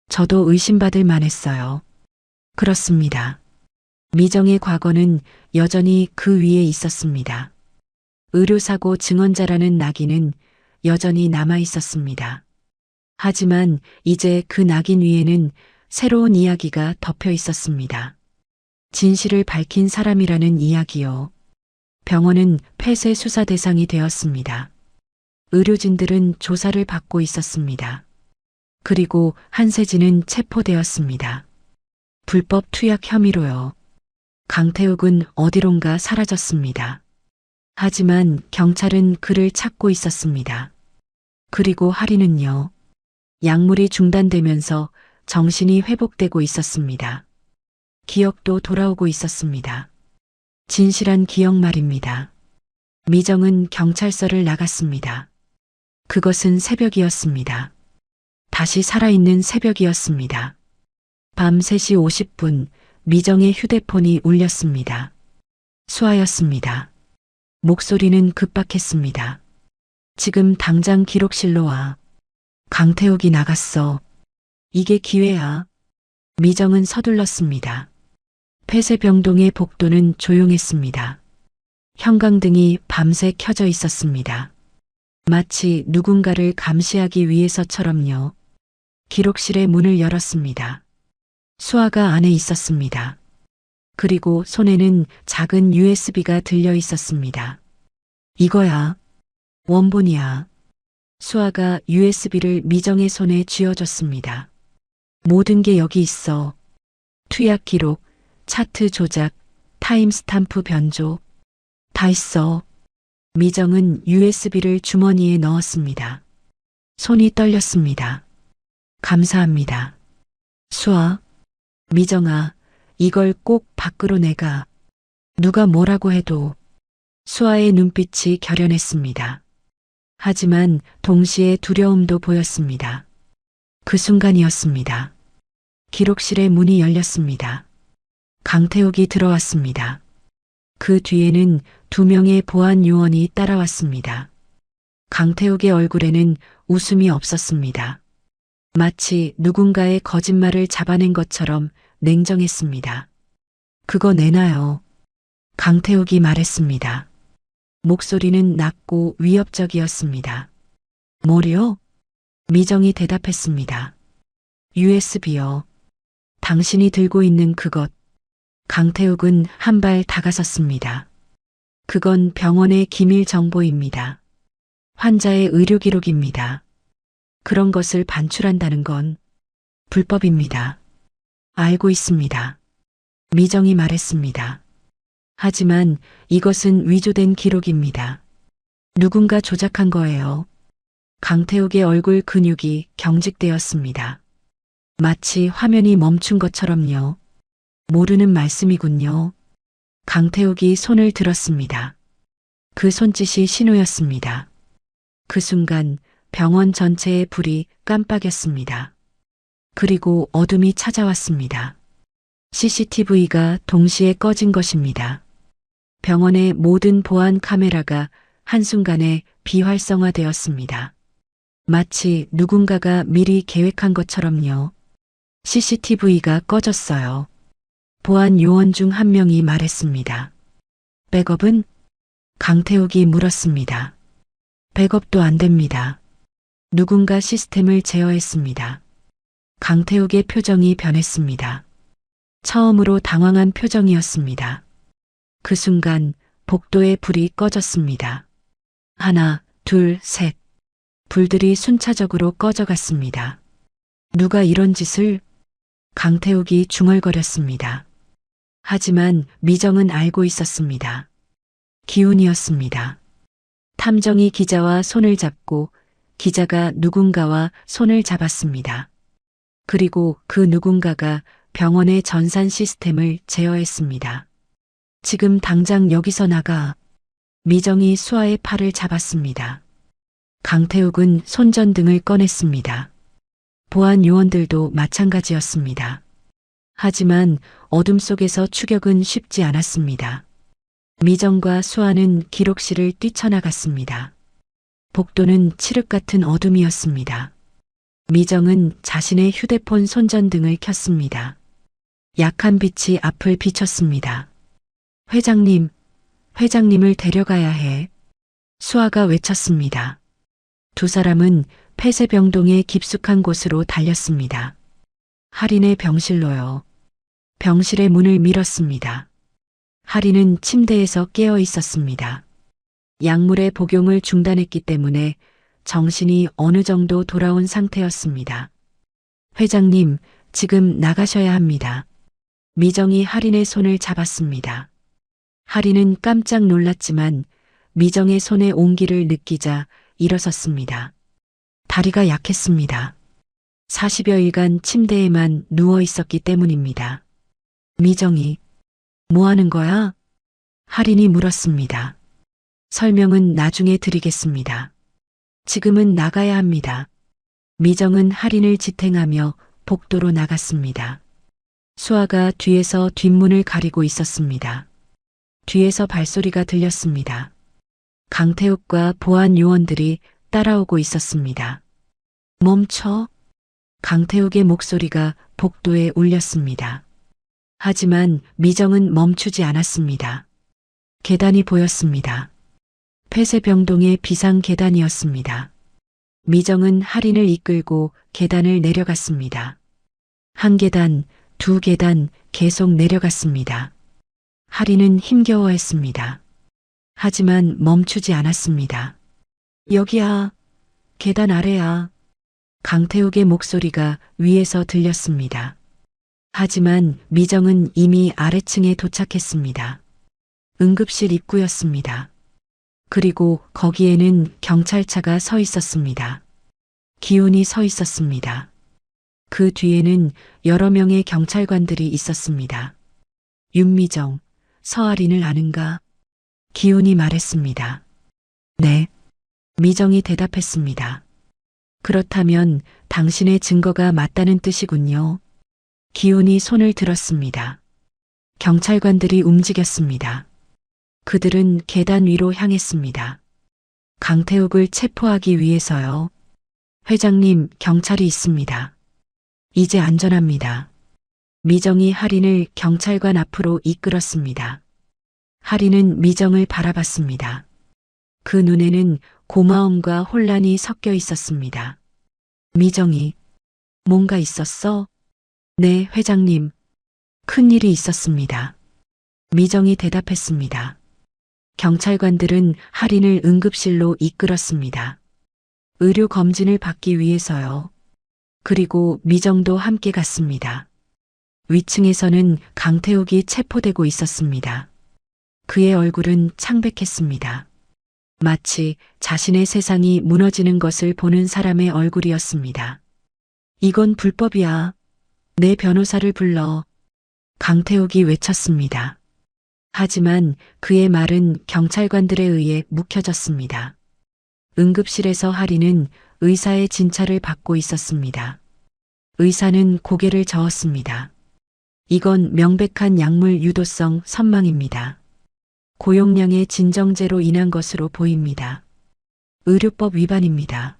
저도 의심받을 만했어요. 그렇습니다. 미정의 과거는 여전히 그 위에 있었습니다. 의료사고 증언자라는 낙인은 여전히 남아 있었습니다. 하지만 이제 그 낙인 위에는 새로운 이야기가 덮여 있었습니다. 진실을 밝힌 사람이라는 이야기요. 병원은 폐쇄 수사 대상이 되었습니다. 의료진들은 조사를 받고 있었습니다. 그리고 한세진은 체포되었습니다. 불법 투약 혐의로요. 강태욱은 어디론가 사라졌습니다. 하지만 경찰은 그를 찾고 있었습니다. 그리고 하리는요. 약물이 중단되면서 정신이 회복되고 있었습니다. 기억도 돌아오고 있었습니다. 진실한 기억 말입니다. 미정은 경찰서를 나갔습니다. 그것은 새벽이었습니다. 다시 살아있는 새벽이었습니다. 밤 3시 50분 미정의 휴대폰이 울렸습니다. 수아였습니다. 목소리는 급박했습니다. 지금 당장 기록실로 와. 강태욱이 나갔어. 이게 기회야. 미정은 서둘렀습니다. 폐쇄병동의 복도는 조용했습니다. 형광등이 밤새 켜져 있었습니다. 마치 누군가를 감시하기 위해서처럼요. 기록실의 문을 열었습니다. 수아가 안에 있었습니다. 그리고 손에는 작은 USB가 들려 있었습니다. 이거야. 원본이야. 수아가 USB를 미정의 손에 쥐어줬습니다. 모든 게 여기 있어. 투약 기록, 차트 조작, 타임스탬프 변조. 다 있어. 미정은 USB를 주머니에 넣었습니다. 손이 떨렸습니다. 감사합니다. 수아. 미정아, 이걸 꼭 밖으로 내가. 누가 뭐라고 해도. 수아의 눈빛이 결연했습니다. 하지만 동시에 두려움도 보였습니다. 그 순간이었습니다. 기록실의 문이 열렸습니다. 강태욱이 들어왔습니다. 그 뒤에는 2명의 보안 요원이 따라왔습니다. 강태욱의 얼굴에는 웃음이 없었습니다. 마치 누군가의 거짓말을 잡아낸 것처럼 냉정했습니다. 그거 내놔요. 강태욱이 말했습니다. 목소리는 낮고 위협적이었습니다. 뭐요? 미정이 대답했습니다. USB요. 당신이 들고 있는 그것. 강태욱은 한 발 다가섰습니다. 그건 병원의 기밀 정보입니다. 환자의 의료 기록입니다. 그런 것을 반출한다는 건 불법입니다. 알고 있습니다. 미정이 말했습니다. 하지만 이것은 위조된 기록입니다. 누군가 조작한 거예요. 강태욱의 얼굴 근육이 경직되었습니다. 마치 화면이 멈춘 것처럼요. 모르는 말씀이군요. 강태욱이 손을 들었습니다. 그 손짓이 신호였습니다. 그 순간 병원 전체의 불이 깜빡였습니다. 그리고 어둠이 찾아왔습니다. CCTV가 동시에 꺼진 것입니다. 병원의 모든 보안 카메라가 한순간에 비활성화되었습니다. 마치 누군가가 미리 계획한 것처럼요. CCTV가 꺼졌어요. 보안 요원 중 한 명이 말했습니다. 백업은? 강태욱이 물었습니다. 백업도 안 됩니다. 누군가 시스템을 제어했습니다. 강태욱의 표정이 변했습니다. 처음으로 당황한 표정이었습니다. 그 순간 복도의 불이 꺼졌습니다. 하나, 둘, 셋. 불들이 순차적으로 꺼져갔습니다. 누가 이런 짓을? 강태욱이 중얼거렸습니다. 하지만 미정은 알고 있었습니다. 기훈이었습니다. 탐정이 기자와 손을 잡고 기자가 누군가와 손을 잡았습니다. 그리고 그 누군가가 병원의 전산 시스템을 제어했습니다. 지금 당장 여기서 나가. 미정이 수아의 팔을 잡았습니다. 강태욱은 손전등을 꺼냈습니다. 보안 요원들도 마찬가지였습니다. 하지만 어둠 속에서 추격은 쉽지 않았습니다. 미정과 수아는 기록실을 뛰쳐나갔습니다. 복도는 칠흑 같은 어둠이었습니다. 미정은 자신의 휴대폰 손전등을 켰습니다. 약한 빛이 앞을 비쳤습니다. 회장님을 데려가야 해. 수아가 외쳤습니다. 두 사람은 폐쇄병동의 깊숙한 곳으로 달렸습니다. 할인의 병실로요. 병실의 문을 밀었습니다. 할인은 침대에서 깨어 있었습니다. 약물의 복용을 중단했기 때문에 정신이 어느 정도 돌아온 상태였습니다. 회장님, 지금 나가셔야 합니다. 미정이 할인의 손을 잡았습니다. 할인은 깜짝 놀랐지만 미정의 손의 온기를 느끼자 일어섰습니다. 다리가 약했습니다. 40여일간 침대에만 누워 있었기 때문입니다. 미정이, 뭐 하는 거야? 할인이 물었습니다. 설명은 나중에 드리겠습니다. 지금은 나가야 합니다. 미정은 할인을 지탱하며 복도로 나갔습니다. 수아가 뒤에서 뒷문을 가리고 있었습니다. 뒤에서 발소리가 들렸습니다. 강태욱과 보안 요원들이 따라오고 있었습니다. 멈춰! 강태욱의 목소리가 복도에 울렸습니다. 하지만 미정은 멈추지 않았습니다. 계단이 보였습니다. 폐쇄병동의 비상 계단이었습니다. 미정은 할인을 이끌고 계단을 내려갔습니다. 한 계단, 두 계단 계속 내려갔습니다. 할인은 힘겨워했습니다. 하지만 멈추지 않았습니다. 여기야. 계단 아래야. 강태욱의 목소리가 위에서 들렸습니다. 하지만 미정은 이미 아래층에 도착했습니다. 응급실 입구였습니다. 그리고 거기에는 경찰차가 서 있었습니다. 기훈이 서 있었습니다. 그 뒤에는 여러 명의 경찰관들이 있었습니다. 윤미정, 서아린을 아는가? 기훈이 말했습니다. 네. 미정이 대답했습니다. 그렇다면 당신의 증거가 맞다는 뜻이군요. 기훈이 손을 들었습니다. 경찰관들이 움직였습니다. 그들은 계단 위로 향했습니다. 강태욱을 체포하기 위해서요. 회장님, 경찰이 있습니다. 이제 안전합니다. 미정이 할인을 경찰관 앞으로 이끌었습니다. 할인은 미정을 바라봤습니다. 그 눈에는 고마움과 혼란이 섞여 있었습니다. 미정이, 뭔가 있었어? 네, 회장님. 큰 일이 있었습니다. 미정이 대답했습니다. 경찰관들은 할인을 응급실로 이끌었습니다. 의료 검진을 받기 위해서요. 그리고 미정도 함께 갔습니다. 위층에서는 강태욱이 체포되고 있었습니다. 그의 얼굴은 창백했습니다. 마치 자신의 세상이 무너지는 것을 보는 사람의 얼굴이었습니다. 이건 불법이야. 내 변호사를 불러. 강태욱이 외쳤습니다. 하지만 그의 말은 경찰관들에 의해 묵혀졌습니다. 응급실에서 할인은 의사의 진찰을 받고 있었습니다. 의사는 고개를 저었습니다. 이건 명백한 약물 유도성 선망입니다. 고용량의 진정제로 인한 것으로 보입니다. 의료법 위반입니다.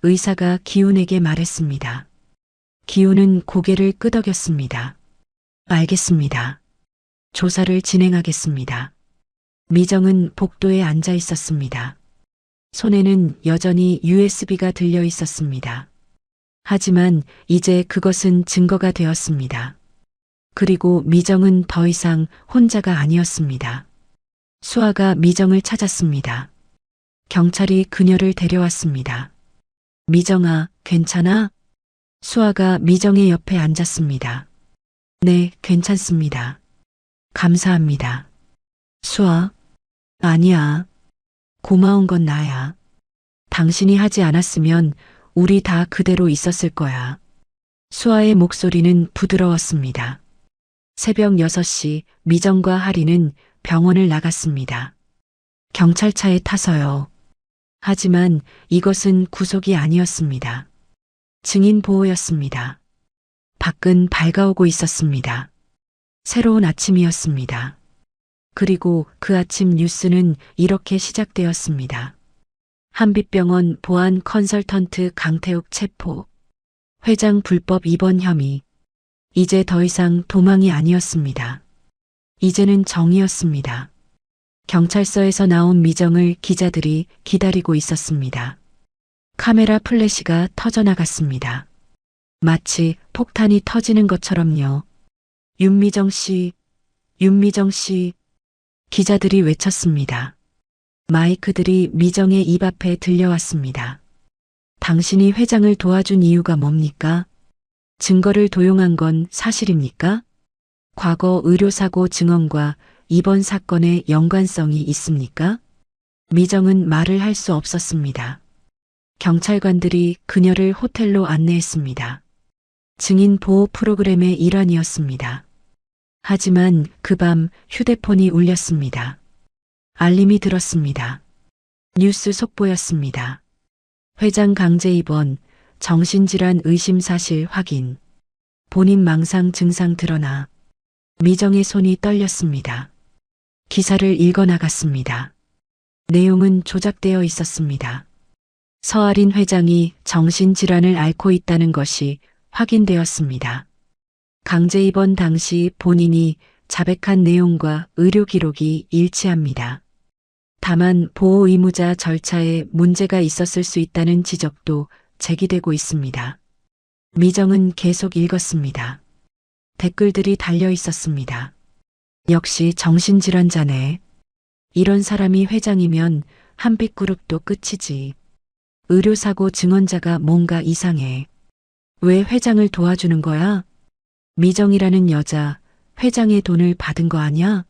의사가 기훈에게 말했습니다. 기훈은 고개를 끄덕였습니다. 알겠습니다. 조사를 진행하겠습니다. 미정은 복도에 앉아 있었습니다. 손에는 여전히 USB가 들려 있었습니다. 하지만 이제 그것은 증거가 되었습니다. 그리고 미정은 더 이상 혼자가 아니었습니다. 수아가 미정을 찾았습니다. 경찰이 그녀를 데려왔습니다. 미정아, 괜찮아? 수아가 미정의 옆에 앉았습니다. 네, 괜찮습니다. 감사합니다. 수아, 아니야. 고마운 건 나야. 당신이 하지 않았으면 우리 다 그대로 있었을 거야. 수아의 목소리는 부드러웠습니다. 새벽 6시 미정과 하리는 병원을 나갔습니다. 경찰차에 타서요. 하지만 이것은 구속이 아니었습니다. 증인 보호였습니다. 밖은 밝아오고 있었습니다. 새로운 아침이었습니다. 그리고 그 아침 뉴스는 이렇게 시작되었습니다. 한빛병원 보안 컨설턴트 강태욱 체포. 회장 불법 입원 혐의. 이제 더 이상 도망이 아니었습니다. 이제는 정의였습니다. 경찰서에서 나온 미정을 기자들이 기다리고 있었습니다. 카메라 플래시가 터져나갔습니다. 마치 폭탄이 터지는 것처럼요. 윤미정 씨, 윤미정 씨. 기자들이 외쳤습니다. 마이크들이 미정의 입 앞에 들려왔습니다. 당신이 회장을 도와준 이유가 뭡니까? 증거를 도용한 건 사실입니까? 과거 의료사고 증언과 이번 사건의 연관성이 있습니까? 미정은 말을 할 수 없었습니다. 경찰관들이 그녀를 호텔로 안내했습니다. 증인 보호 프로그램의 일환이었습니다. 하지만 그 밤 휴대폰이 울렸습니다. 알림이 들었습니다. 뉴스 속보였습니다. 회장 강제 입원, 정신질환 의심 사실 확인. 본인 망상 증상 드러나. 미정의 손이 떨렸습니다. 기사를 읽어나갔습니다. 내용은 조작되어 있었습니다. 서아린 회장이 정신질환을 앓고 있다는 것이 확인되었습니다. 강제 입원 당시 본인이 자백한 내용과 의료 기록이 일치합니다. 다만 보호 의무자 절차에 문제가 있었을 수 있다는 지적도 제기되고 있습니다. 미정은 계속 읽었습니다. 댓글들이 달려 있었습니다. 역시 정신질환자네. 이런 사람이 회장이면 한빛그룹도 끝이지. 의료사고 증언자가 뭔가 이상해. 왜 회장을 도와주는 거야? 미정이라는 여자, 회장의 돈을 받은 거 아냐?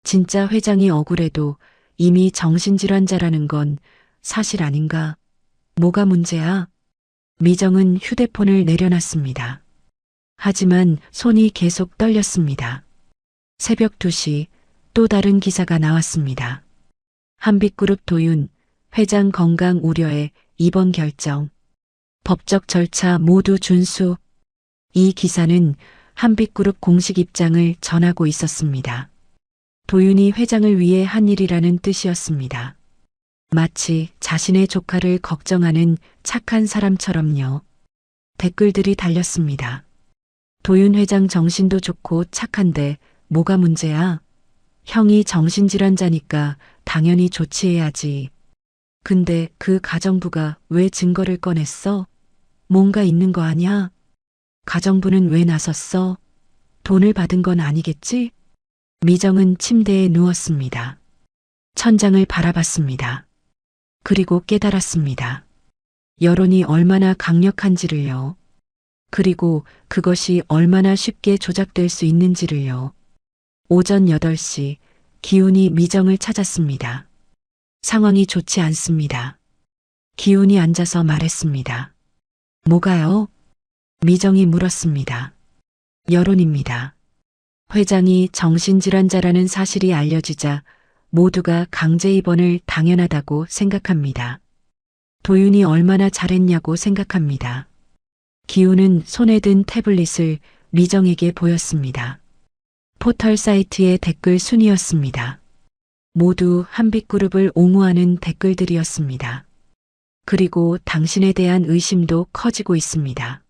진짜 회장이 억울해도 이미 정신질환자라는 건 사실 아닌가? 뭐가 문제야? 미정은 휴대폰을 내려놨습니다. 하지만 손이 계속 떨렸습니다. 새벽 2시 또 다른 기사가 나왔습니다. 한빛그룹 도윤, 회장 건강 우려에 입원 결정. 법적 절차 모두 준수. 이 기사는 한빛그룹 공식 입장을 전하고 있었습니다. 도윤이 회장을 위해 한 일이라는 뜻이었습니다. 마치 자신의 조카를 걱정하는 착한 사람처럼요. 댓글들이 달렸습니다. 도윤 회장 정신도 좋고 착한데 뭐가 문제야? 형이 정신질환자니까 당연히 조치해야지. 근데 그 가정부가 왜 증거를 꺼냈어? 뭔가 있는 거 아냐? 가정부는 왜 나섰어? 돈을 받은 건 아니겠지? 미정은 침대에 누웠습니다. 천장을 바라봤습니다. 그리고 깨달았습니다. 여론이 얼마나 강력한지를요. 그리고 그것이 얼마나 쉽게 조작될 수 있는지를요. 오전 8시 기훈이 미정을 찾았습니다. 상황이 좋지 않습니다. 기훈이 앉아서 말했습니다. 뭐가요? 미정이 물었습니다. 여론입니다. 회장이 정신질환자라는 사실이 알려지자 모두가 강제 입원을 당연하다고 생각합니다. 도윤이 얼마나 잘했냐고 생각합니다. 기훈은 손에 든 태블릿을 미정에게 보였습니다. 포털 사이트의 댓글 순이었습니다. 모두 한빛그룹을 옹호하는 댓글들이었습니다. 그리고 당신에 대한 의심도 커지고 있습니다.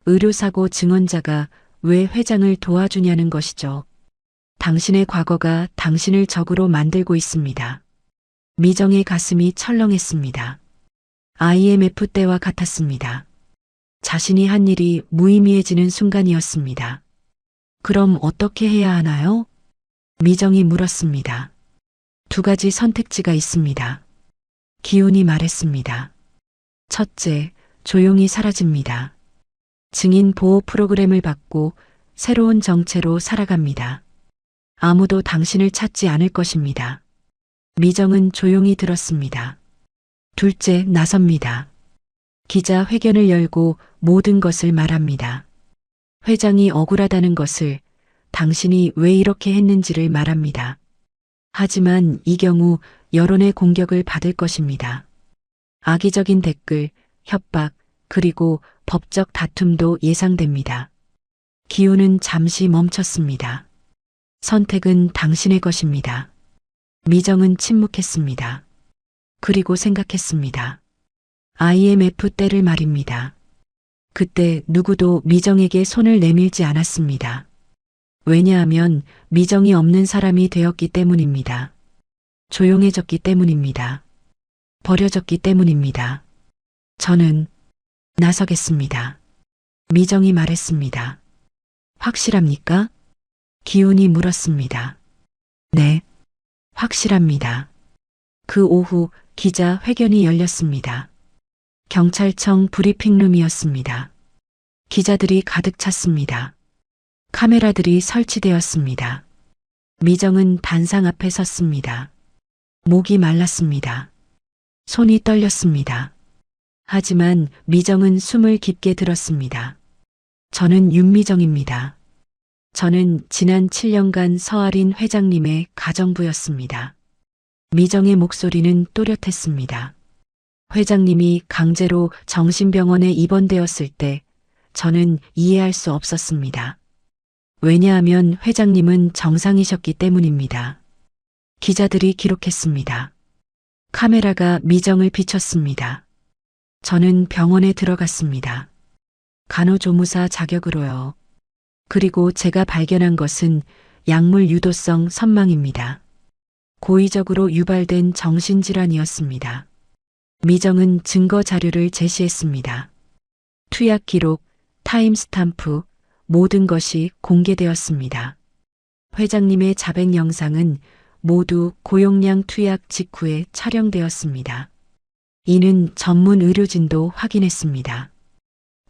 의료사고 증언자가 왜 회장을 도와주냐는 것이죠. 당신의 과거가 당신을 적으로 만들고 있습니다. 미정의 가슴이 철렁했습니다. IMF 때와 같았습니다. 자신이 한 일이 무의미해지는 순간이었습니다. 그럼 어떻게 해야 하나요? 미정이 물었습니다. 2가지 선택지가 있습니다. 기훈이 말했습니다. 첫째, 조용히 사라집니다. 증인 보호 프로그램을 받고 새로운 정체로 살아갑니다. 아무도 당신을 찾지 않을 것입니다. 미정은 조용히 들었습니다. 둘째 나섭니다. 기자 회견을 열고 모든 것을 말합니다. 회장이 억울하다는 것을, 당신이 왜 이렇게 했는지를 말합니다. 하지만 이 경우 여론의 공격을 받을 것입니다. 악의적인 댓글, 협박, 그리고 법적 다툼도 예상됩니다. 기훈은 잠시 멈췄습니다. 선택은 당신의 것입니다. 미정은 침묵했습니다. 그리고 생각했습니다. IMF 때를 말입니다. 그때 누구도 미정에게 손을 내밀지 않았습니다. 왜냐하면 미정이 없는 사람이 되었기 때문입니다. 조용해졌기 때문입니다. 버려졌기 때문입니다. 저는 나서겠습니다. 미정이 말했습니다. 확실합니까? 기훈이 물었습니다. 네, 확실합니다. 그 오후 기자 회견이 열렸습니다. 경찰청 브리핑룸이었습니다. 기자들이 가득 찼습니다. 카메라들이 설치되었습니다. 미정은 단상 앞에 섰습니다. 목이 말랐습니다. 손이 떨렸습니다. 하지만 미정은 숨을 깊게 들었습니다. 저는 윤미정입니다. 저는 지난 7년간 서아린 회장님의 가정부였습니다. 미정의 목소리는 또렷했습니다. 회장님이 강제로 정신병원에 입원되었을 때 저는 이해할 수 없었습니다. 왜냐하면 회장님은 정상이셨기 때문입니다. 기자들이 기록했습니다. 카메라가 미정을 비췄습니다. 저는 병원에 들어갔습니다. 간호조무사 자격으로요. 그리고 제가 발견한 것은 약물 유도성 선망입니다. 고의적으로 유발된 정신질환이었습니다. 미정은 증거 자료를 제시했습니다. 투약 기록, 타임스탬프, 모든 것이 공개되었습니다. 회장님의 자백 영상은 모두 고용량 투약 직후에 촬영되었습니다. 이는 전문 의료진도 확인했습니다.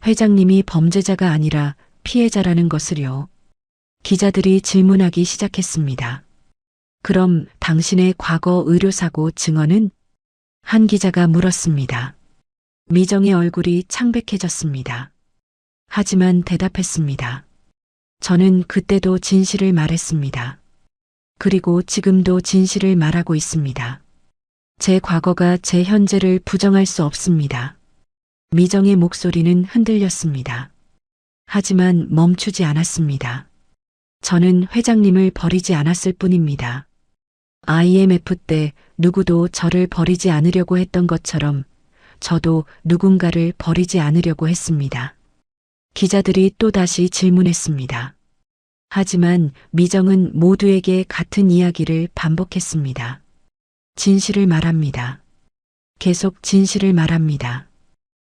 회장님이 범죄자가 아니라 피해자라는 것을요. 기자들이 질문하기 시작했습니다. 그럼 당신의 과거 의료사고 증언은? 한 기자가 물었습니다. 미정의 얼굴이 창백해졌습니다. 하지만 대답했습니다. 저는 그때도 진실을 말했습니다. 그리고 지금도 진실을 말하고 있습니다. 제 과거가 제 현재를 부정할 수 없습니다. 미정의 목소리는 흔들렸습니다. 하지만 멈추지 않았습니다. 저는 회장님을 버리지 않았을 뿐입니다. IMF 때 누구도 저를 버리지 않으려고 했던 것처럼 저도 누군가를 버리지 않으려고 했습니다. 기자들이 또다시 질문했습니다. 하지만 미정은 모두에게 같은 이야기를 반복했습니다. 진실을 말합니다. 계속 진실을 말합니다.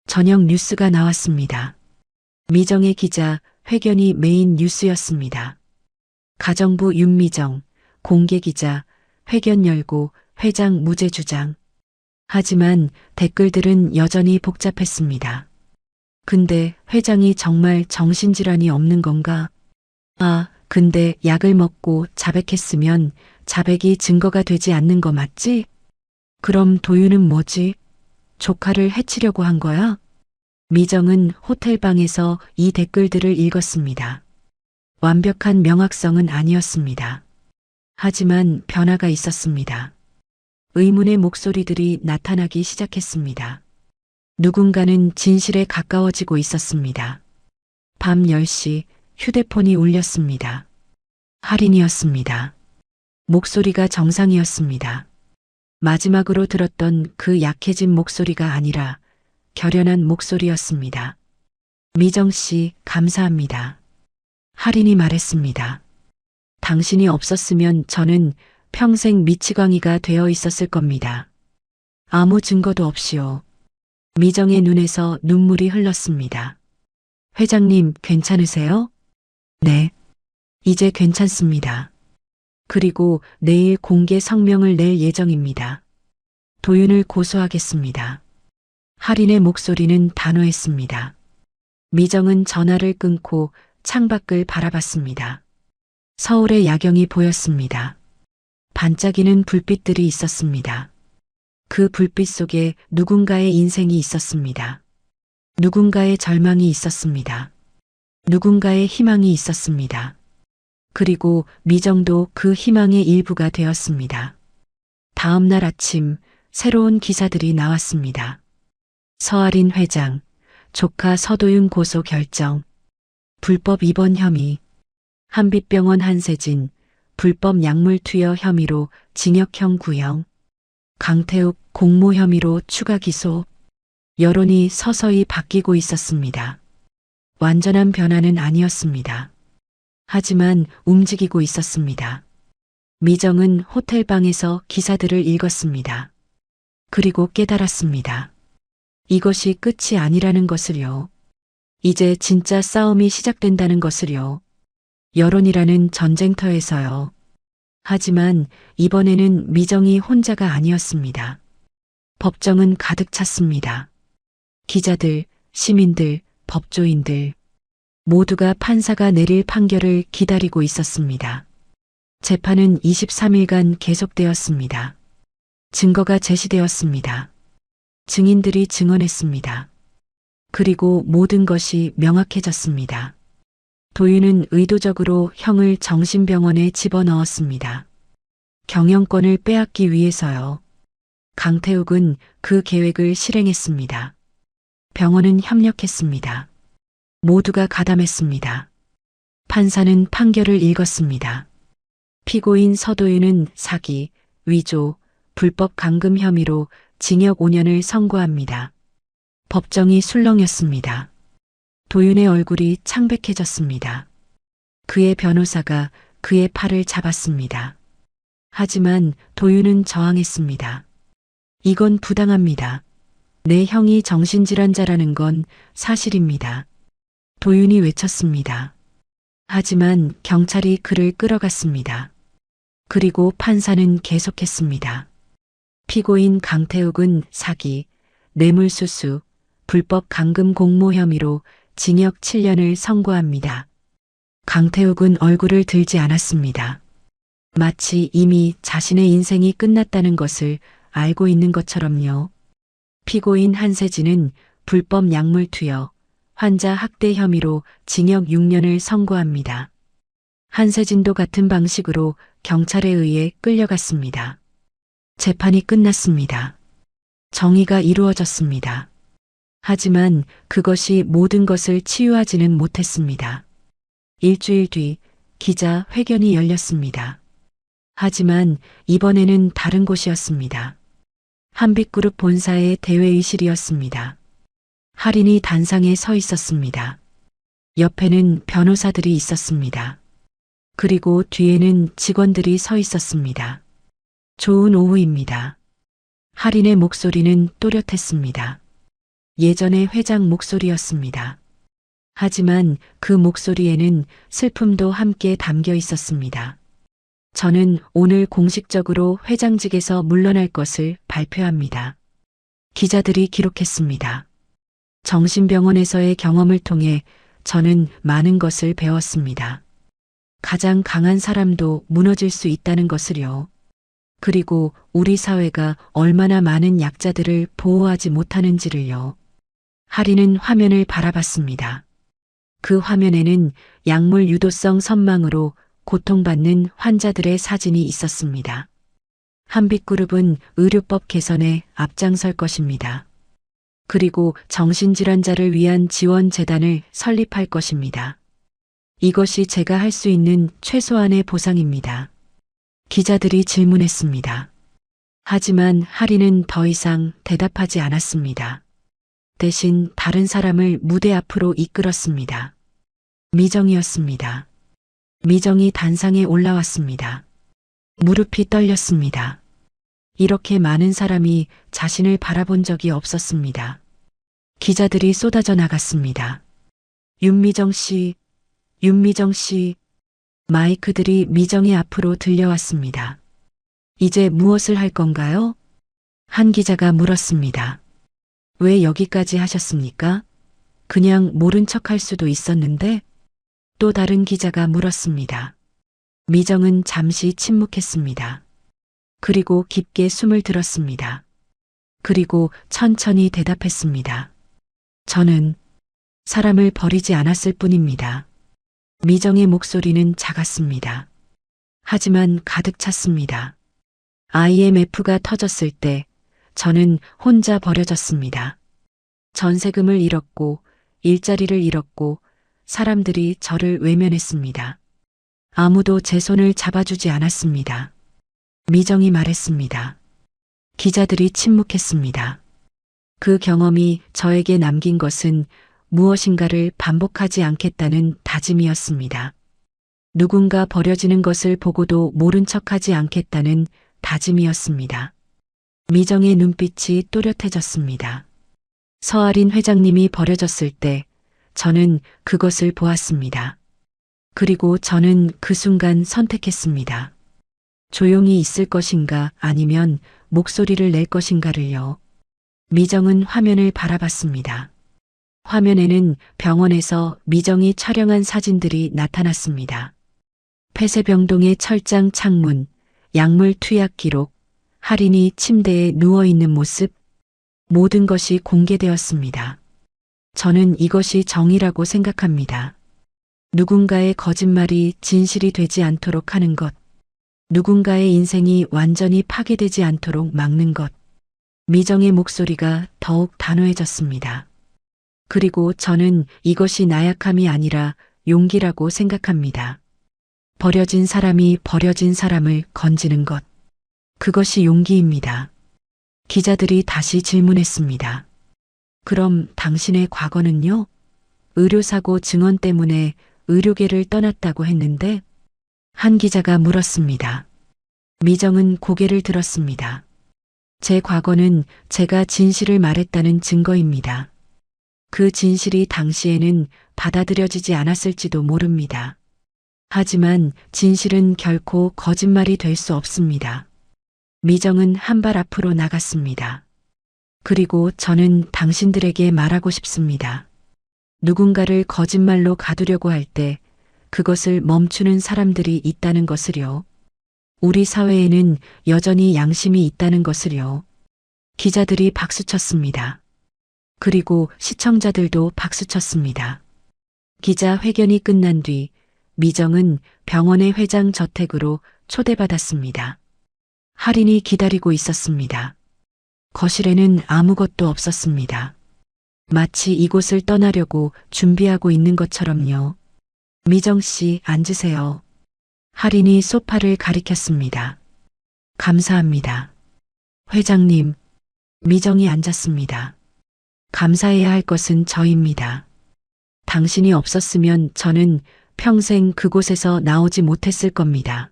저녁 뉴스가 나왔습니다. 미정의 기자 회견이 메인 뉴스였습니다. 가정부 윤미정, 공개기자, 회견 열고 회장 무죄 주장. 하지만 댓글들은 여전히 복잡했습니다. 근데 회장이 정말 정신질환이 없는 건가? 아, 근데 약을 먹고 자백했으면 자백이 증거가 되지 않는 거 맞지? 그럼 도윤은 뭐지? 조카를 해치려고 한 거야? 미정은 호텔방에서 이 댓글들을 읽었습니다. 완벽한 명확성은 아니었습니다. 하지만 변화가 있었습니다. 의문의 목소리들이 나타나기 시작했습니다. 누군가는 진실에 가까워지고 있었습니다. 밤 10시 휴대폰이 울렸습니다. 할인이었습니다. 목소리가 정상이었습니다. 마지막으로 들었던 그 약해진 목소리가 아니라 결연한 목소리였습니다. 미정 씨, 감사합니다. 할인이 말했습니다. 당신이 없었으면 저는 평생 미치광이가 되어 있었을 겁니다. 아무 증거도 없이요. 미정의 눈에서 눈물이 흘렀습니다. 회장님, 괜찮으세요? 네. 이제 괜찮습니다. 그리고 내일 공개 성명을 낼 예정입니다. 도윤을 고소하겠습니다. 할인의 목소리는 단호했습니다. 미정은 전화를 끊고 창밖을 바라봤습니다. 서울의 야경이 보였습니다. 반짝이는 불빛들이 있었습니다. 그 불빛 속에 누군가의 인생이 있었습니다. 누군가의 절망이 있었습니다. 누군가의 희망이 있었습니다. 그리고 미정도 그 희망의 일부가 되었습니다. 다음 날 아침 새로운 기사들이 나왔습니다. 서아린 회장, 조카 서도윤 고소 결정, 불법 입원 혐의, 한빛병원 한세진, 불법 약물 투여 혐의로 징역형 구형, 강태욱 공모 혐의로 추가 기소. 여론이 서서히 바뀌고 있었습니다. 완전한 변화는 아니었습니다. 하지만 움직이고 있었습니다. 미정은 호텔방에서 기사들을 읽었습니다. 그리고 깨달았습니다. 이것이 끝이 아니라는 것을요. 이제 진짜 싸움이 시작된다는 것을요. 여론이라는 전쟁터에서요. 하지만 이번에는 미정이 혼자가 아니었습니다. 법정은 가득 찼습니다. 기자들, 시민들, 법조인들 모두가 판사가 내릴 판결을 기다리고 있었습니다. 재판은 23일간 계속되었습니다. 증거가 제시되었습니다. 증인들이 증언했습니다. 그리고 모든 것이 명확해졌습니다. 도윤은 의도적으로 형을 정신병원에 집어넣었습니다. 경영권을 빼앗기 위해서요. 강태욱은 그 계획을 실행했습니다. 병원은 협력했습니다. 모두가 가담했습니다. 판사는 판결을 읽었습니다. 피고인 서도윤은 사기, 위조, 불법 감금 혐의로 징역 5년을 선고합니다. 법정이 술렁였습니다. 도윤의 얼굴이 창백해졌습니다. 그의 변호사가 그의 팔을 잡았습니다. 하지만 도윤은 저항했습니다. 이건 부당합니다. 내 형이 정신질환자라는 건 사실입니다. 도윤이 외쳤습니다. 하지만 경찰이 그를 끌어갔습니다. 그리고 판사는 계속했습니다. 피고인 강태욱은 사기, 뇌물수수, 불법 감금 공모 혐의로 징역 7년을 선고합니다. 강태욱은 얼굴을 들지 않았습니다. 마치 이미 자신의 인생이 끝났다는 것을 알고 있는 것처럼요. 피고인 한세진은 불법 약물 투여, 환자 학대 혐의로 징역 6년을 선고합니다. 한세진도 같은 방식으로 경찰에 의해 끌려갔습니다. 재판이 끝났습니다. 정의가 이루어졌습니다. 하지만 그것이 모든 것을 치유하지는 못했습니다. 일주일 뒤 기자 회견이 열렸습니다. 하지만 이번에는 다른 곳이었습니다. 한빛그룹 본사의 대회의실이었습니다. 할인이 단상에 서 있었습니다. 옆에는 변호사들이 있었습니다. 그리고 뒤에는 직원들이 서 있었습니다. 좋은 오후입니다. 할인의 목소리는 또렷했습니다. 예전의 회장 목소리였습니다. 하지만 그 목소리에는 슬픔도 함께 담겨 있었습니다. 저는 오늘 공식적으로 회장직에서 물러날 것을 발표합니다. 기자들이 기록했습니다. 정신병원에서의 경험을 통해 저는 많은 것을 배웠습니다. 가장 강한 사람도 무너질 수 있다는 것을요. 그리고 우리 사회가 얼마나 많은 약자들을 보호하지 못하는지를요. 할인은 화면을 바라봤습니다. 그 화면에는 약물 유도성 선망으로 고통받는 환자들의 사진이 있었습니다. 한빛그룹은 의료법 개선에 앞장설 것입니다. 그리고 정신질환자를 위한 지원재단을 설립할 것입니다. 이것이 제가 할 수 있는 최소한의 보상입니다. 기자들이 질문했습니다. 하지만 할인은 더 이상 대답하지 않았습니다. 대신 다른 사람을 무대 앞으로 이끌었습니다. 미정이었습니다. 미정이 단상에 올라왔습니다. 무릎이 떨렸습니다. 이렇게 많은 사람이 자신을 바라본 적이 없었습니다. 기자들이 쏟아져 나갔습니다. 윤미정 씨, 윤미정 씨. 마이크들이 미정이 앞으로 들려왔습니다. 이제 무엇을 할 건가요? 한 기자가 물었습니다. 왜 여기까지 하셨습니까? 그냥 모른 척 할 수도 있었는데? 또 다른 기자가 물었습니다. 미정은 잠시 침묵했습니다. 그리고 깊게 숨을 들었습니다. 그리고 천천히 대답했습니다. 저는 사람을 버리지 않았을 뿐입니다. 미정의 목소리는 작았습니다. 하지만 가득 찼습니다. IMF가 터졌을 때 저는 혼자 버려졌습니다. 전세금을 잃었고 일자리를 잃었고 사람들이 저를 외면했습니다. 아무도 제 손을 잡아주지 않았습니다. 미정이 말했습니다. 기자들이 침묵했습니다. 그 경험이 저에게 남긴 것은 무엇인가를 반복하지 않겠다는 다짐이었습니다. 누군가 버려지는 것을 보고도 모른 척하지 않겠다는 다짐이었습니다. 미정의 눈빛이 또렷해졌습니다. 서아린 회장님이 버려졌을 때 저는 그것을 보았습니다. 그리고 저는 그 순간 선택했습니다. 조용히 있을 것인가 아니면 목소리를 낼 것인가를요. 미정은 화면을 바라봤습니다. 화면에는 병원에서 미정이 촬영한 사진들이 나타났습니다. 폐쇄병동의 철장 창문, 약물 투약 기록, 할인이 침대에 누워있는 모습, 모든 것이 공개되었습니다. 저는 이것이 정의라고 생각합니다. 누군가의 거짓말이 진실이 되지 않도록 하는 것, 누군가의 인생이 완전히 파괴되지 않도록 막는 것. 미정의 목소리가 더욱 단호해졌습니다. 그리고 저는 이것이 나약함이 아니라 용기라고 생각합니다. 버려진 사람이 버려진 사람을 건지는 것. 그것이 용기입니다. 기자들이 다시 질문했습니다. 그럼 당신의 과거는요? 의료사고 증언 때문에 의료계를 떠났다고 했는데? 한 기자가 물었습니다. 미정은 고개를 들었습니다. 제 과거는 제가 진실을 말했다는 증거입니다. 그 진실이 당시에는 받아들여지지 않았을지도 모릅니다. 하지만 진실은 결코 거짓말이 될 수 없습니다. 미정은 한 발 앞으로 나갔습니다. 그리고 저는 당신들에게 말하고 싶습니다. 누군가를 거짓말로 가두려고 할 때 그것을 멈추는 사람들이 있다는 것을요. 우리 사회에는 여전히 양심이 있다는 것을요. 기자들이 박수쳤습니다. 그리고 시청자들도 박수쳤습니다. 기자 회견이 끝난 뒤 미정은 병원의 회장 저택으로 초대받았습니다. 할인이 기다리고 있었습니다. 거실에는 아무것도 없었습니다. 마치 이곳을 떠나려고 준비하고 있는 것처럼요. 미정 씨, 앉으세요. 할인이 소파를 가리켰습니다. 감사합니다. 회장님, 미정이 앉았습니다. 감사해야 할 것은 저입니다. 당신이 없었으면 저는 평생 그곳에서 나오지 못했을 겁니다.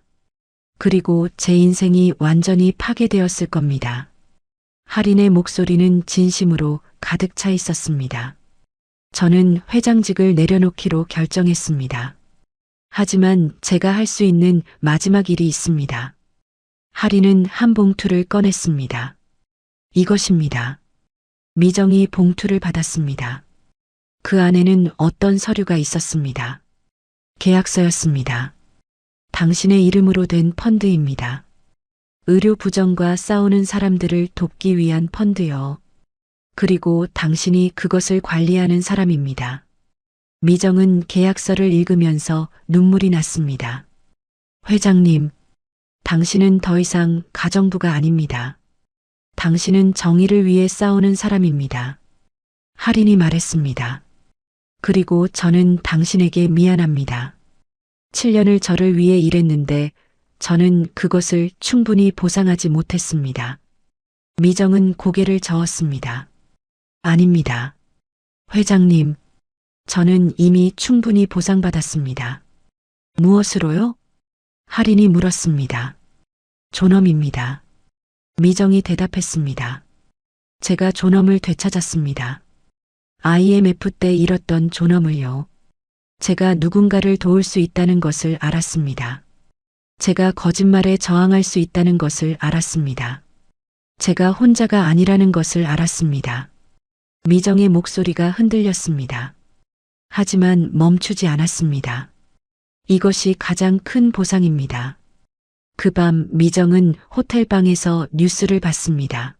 그리고 제 인생이 완전히 파괴되었을 겁니다. 할인의 목소리는 진심으로 가득 차 있었습니다. 저는 회장직을 내려놓기로 결정했습니다. 하지만 제가 할 수 있는 마지막 일이 있습니다. 할인은 한 봉투를 꺼냈습니다. 이것입니다. 미정이 봉투를 받았습니다. 그 안에는 어떤 서류가 있었습니다. 계약서였습니다. 당신의 이름으로 된 펀드입니다. 의료 부정과 싸우는 사람들을 돕기 위한 펀드요. 그리고 당신이 그것을 관리하는 사람입니다. 미정은 계약서를 읽으면서 눈물이 났습니다. 회장님, 당신은 더 이상 가정부가 아닙니다. 당신은 정의를 위해 싸우는 사람입니다. 할인이 말했습니다. 그리고 저는 당신에게 미안합니다. 7년을 저를 위해 일했는데 저는 그것을 충분히 보상하지 못했습니다. 미정은 고개를 저었습니다. 아닙니다. 회장님, 저는 이미 충분히 보상받았습니다. 무엇으로요? 할인이 물었습니다. 존엄입니다. 미정이 대답했습니다. 제가 존엄을 되찾았습니다. IMF 때 잃었던 존엄을요. 제가 누군가를 도울 수 있다는 것을 알았습니다. 제가 거짓말에 저항할 수 있다는 것을 알았습니다. 제가 혼자가 아니라는 것을 알았습니다. 미정의 목소리가 흔들렸습니다. 하지만 멈추지 않았습니다. 이것이 가장 큰 보상입니다. 그 밤 미정은 호텔방에서 뉴스를 봤습니다.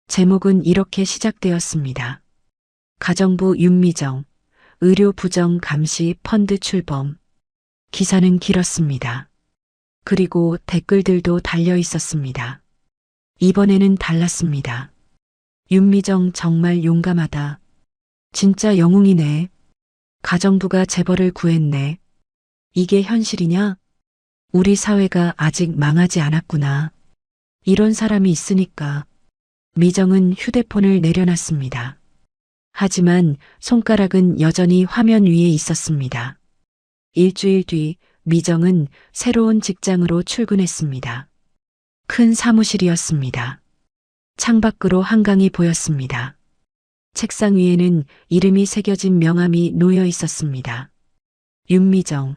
제목은 이렇게 시작되었습니다. 가정부 윤미정, 의료 부정 감시 펀드 출범. 기사는 길었습니다. 그리고 댓글들도 달려 있었습니다. 이번에는 달랐습니다. 윤미정 정말 용감하다. 진짜 영웅이네. 가정부가 재벌을 구했네. 이게 현실이냐? 우리 사회가 아직 망하지 않았구나. 이런 사람이 있으니까. 미정은 휴대폰을 내려놨습니다. 하지만 손가락은 여전히 화면 위에 있었습니다. 일주일 뒤 미정은 새로운 직장으로 출근했습니다. 큰 사무실이었습니다. 창밖으로 한강이 보였습니다. 책상 위에는 이름이 새겨진 명함이 놓여 있었습니다. 윤미정,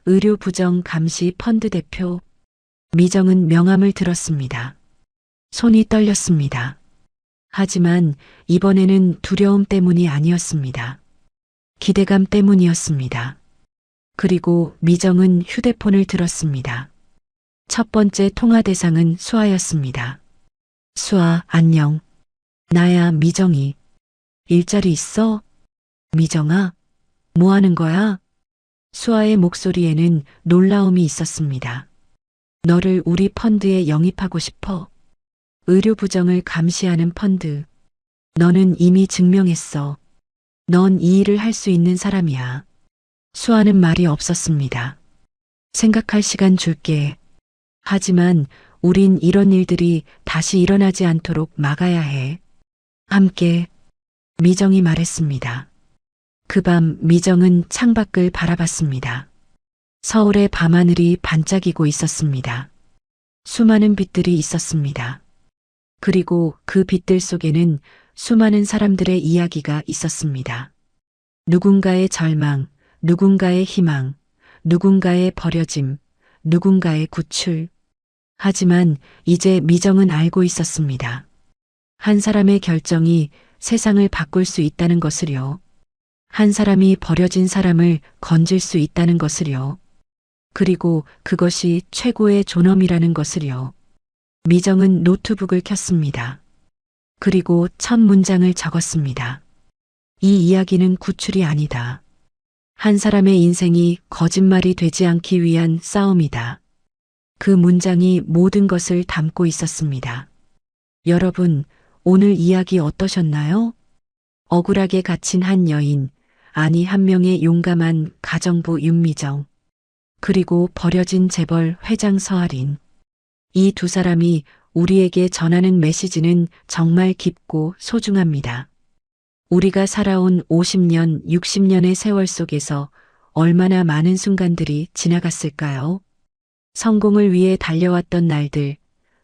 의료 부정 감시 펀드 대표. 미정은 명함을 들었습니다. 손이 떨렸습니다. 하지만 이번에는 두려움 때문이 아니었습니다. 기대감 때문이었습니다. 그리고 미정은 휴대폰을 들었습니다. 첫 번째 통화 대상은 수아였습니다. 수아, 안녕. 나야, 미정이. 일자리 있어? 미정아, 뭐 하는 거야? 수아의 목소리에는 놀라움이 있었습니다. 너를 우리 펀드에 영입하고 싶어. 의료 부정을 감시하는 펀드. 너는 이미 증명했어. 넌 이 일을 할 수 있는 사람이야. 수아는 말이 없었습니다. 생각할 시간 줄게. 하지만 우린 이런 일들이 다시 일어나지 않도록 막아야 해. 함께. 미정이 말했습니다. 그 밤 미정은 창밖을 바라봤습니다. 서울의 밤하늘이 반짝이고 있었습니다. 수많은 빛들이 있었습니다. 그리고 그 빛들 속에는 수많은 사람들의 이야기가 있었습니다. 누군가의 절망, 누군가의 희망, 누군가의 버려짐, 누군가의 구출. 하지만 이제 미정은 알고 있었습니다. 한 사람의 결정이 세상을 바꿀 수 있다는 것을요. 한 사람이 버려진 사람을 건질 수 있다는 것을요. 그리고 그것이 최고의 존엄이라는 것을요. 미정은 노트북을 켰습니다. 그리고 첫 문장을 적었습니다. 이 이야기는 구출이 아니다. 한 사람의 인생이 거짓말이 되지 않기 위한 싸움이다. 그 문장이 모든 것을 담고 있었습니다. 여러분, 오늘 이야기 어떠셨나요? 억울하게 갇힌 한 여인, 아니 한 명의 용감한 가정부 윤미정, 그리고 버려진 재벌 회장 서아린. 이 두 사람이 우리에게 전하는 메시지는 정말 깊고 소중합니다. 우리가 살아온 50년, 60년의 세월 속에서 얼마나 많은 순간들이 지나갔을까요? 성공을 위해 달려왔던 날들,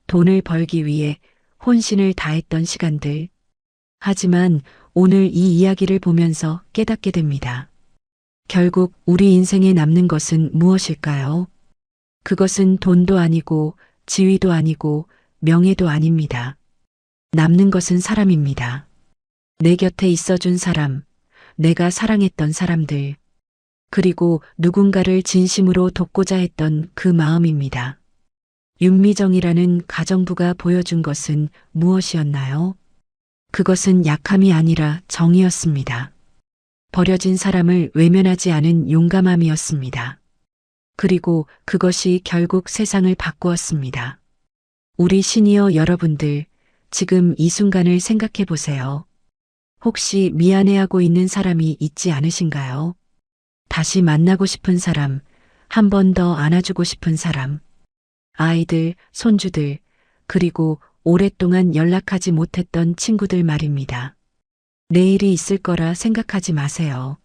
돈을 벌기 위해 혼신을 다했던 시간들. 하지만 오늘 이 이야기를 보면서 깨닫게 됩니다. 결국 우리 인생에 남는 것은 무엇일까요? 그것은 돈도 아니고 지위도 아니고 명예도 아닙니다. 남는 것은 사람입니다. 내 곁에 있어준 사람, 내가 사랑했던 사람들, 그리고 누군가를 진심으로 돕고자 했던 그 마음입니다. 윤미정이라는 가정부가 보여준 것은 무엇이었나요? 그것은 약함이 아니라 정의였습니다. 버려진 사람을 외면하지 않은 용감함이었습니다. 그리고 그것이 결국 세상을 바꾸었습니다. 우리 시니어 여러분들, 지금 이 순간을 생각해 보세요. 혹시 미안해하고 있는 사람이 있지 않으신가요? 다시 만나고 싶은 사람, 한 번 더 안아주고 싶은 사람, 아이들, 손주들, 그리고 오랫동안 연락하지 못했던 친구들 말입니다. 내일이 있을 거라 생각하지 마세요.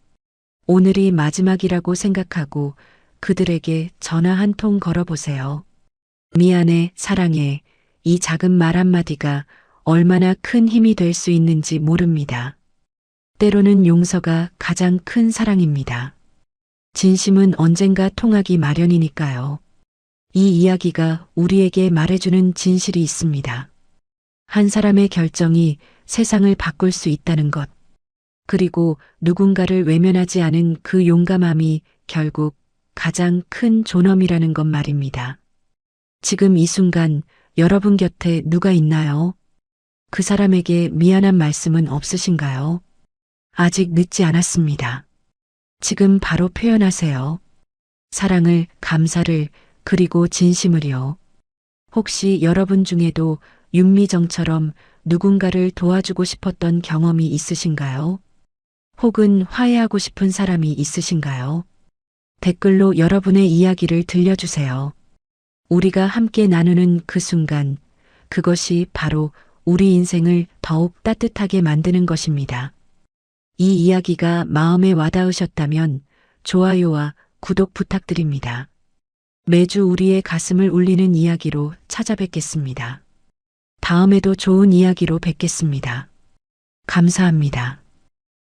오늘이 마지막이라고 생각하고 그들에게 전화 한 통 걸어보세요. 미안해, 사랑해, 이 작은 말 한마디가 얼마나 큰 힘이 될 수 있는지 모릅니다. 때로는 용서가 가장 큰 사랑입니다. 진심은 언젠가 통하기 마련이니까요. 이 이야기가 우리에게 말해주는 진실이 있습니다. 한 사람의 결정이 세상을 바꿀 수 있다는 것, 그리고 누군가를 외면하지 않은 그 용감함이 결국 가장 큰 존엄이라는 것 말입니다. 지금 이 순간 여러분 곁에 누가 있나요? 그 사람에게 미안한 말씀은 없으신가요? 아직 늦지 않았습니다. 지금 바로 표현하세요. 사랑을, 감사를, 그리고 진심을요. 혹시 여러분 중에도 윤미정처럼 누군가를 도와주고 싶었던 경험이 있으신가요? 혹은 화해하고 싶은 사람이 있으신가요? 댓글로 여러분의 이야기를 들려주세요. 우리가 함께 나누는 그 순간, 그것이 바로 우리 인생을 더욱 따뜻하게 만드는 것입니다. 이 이야기가 마음에 와닿으셨다면 좋아요와 구독 부탁드립니다. 매주 우리의 가슴을 울리는 이야기로 찾아뵙겠습니다. 다음에도 좋은 이야기로 뵙겠습니다. 감사합니다.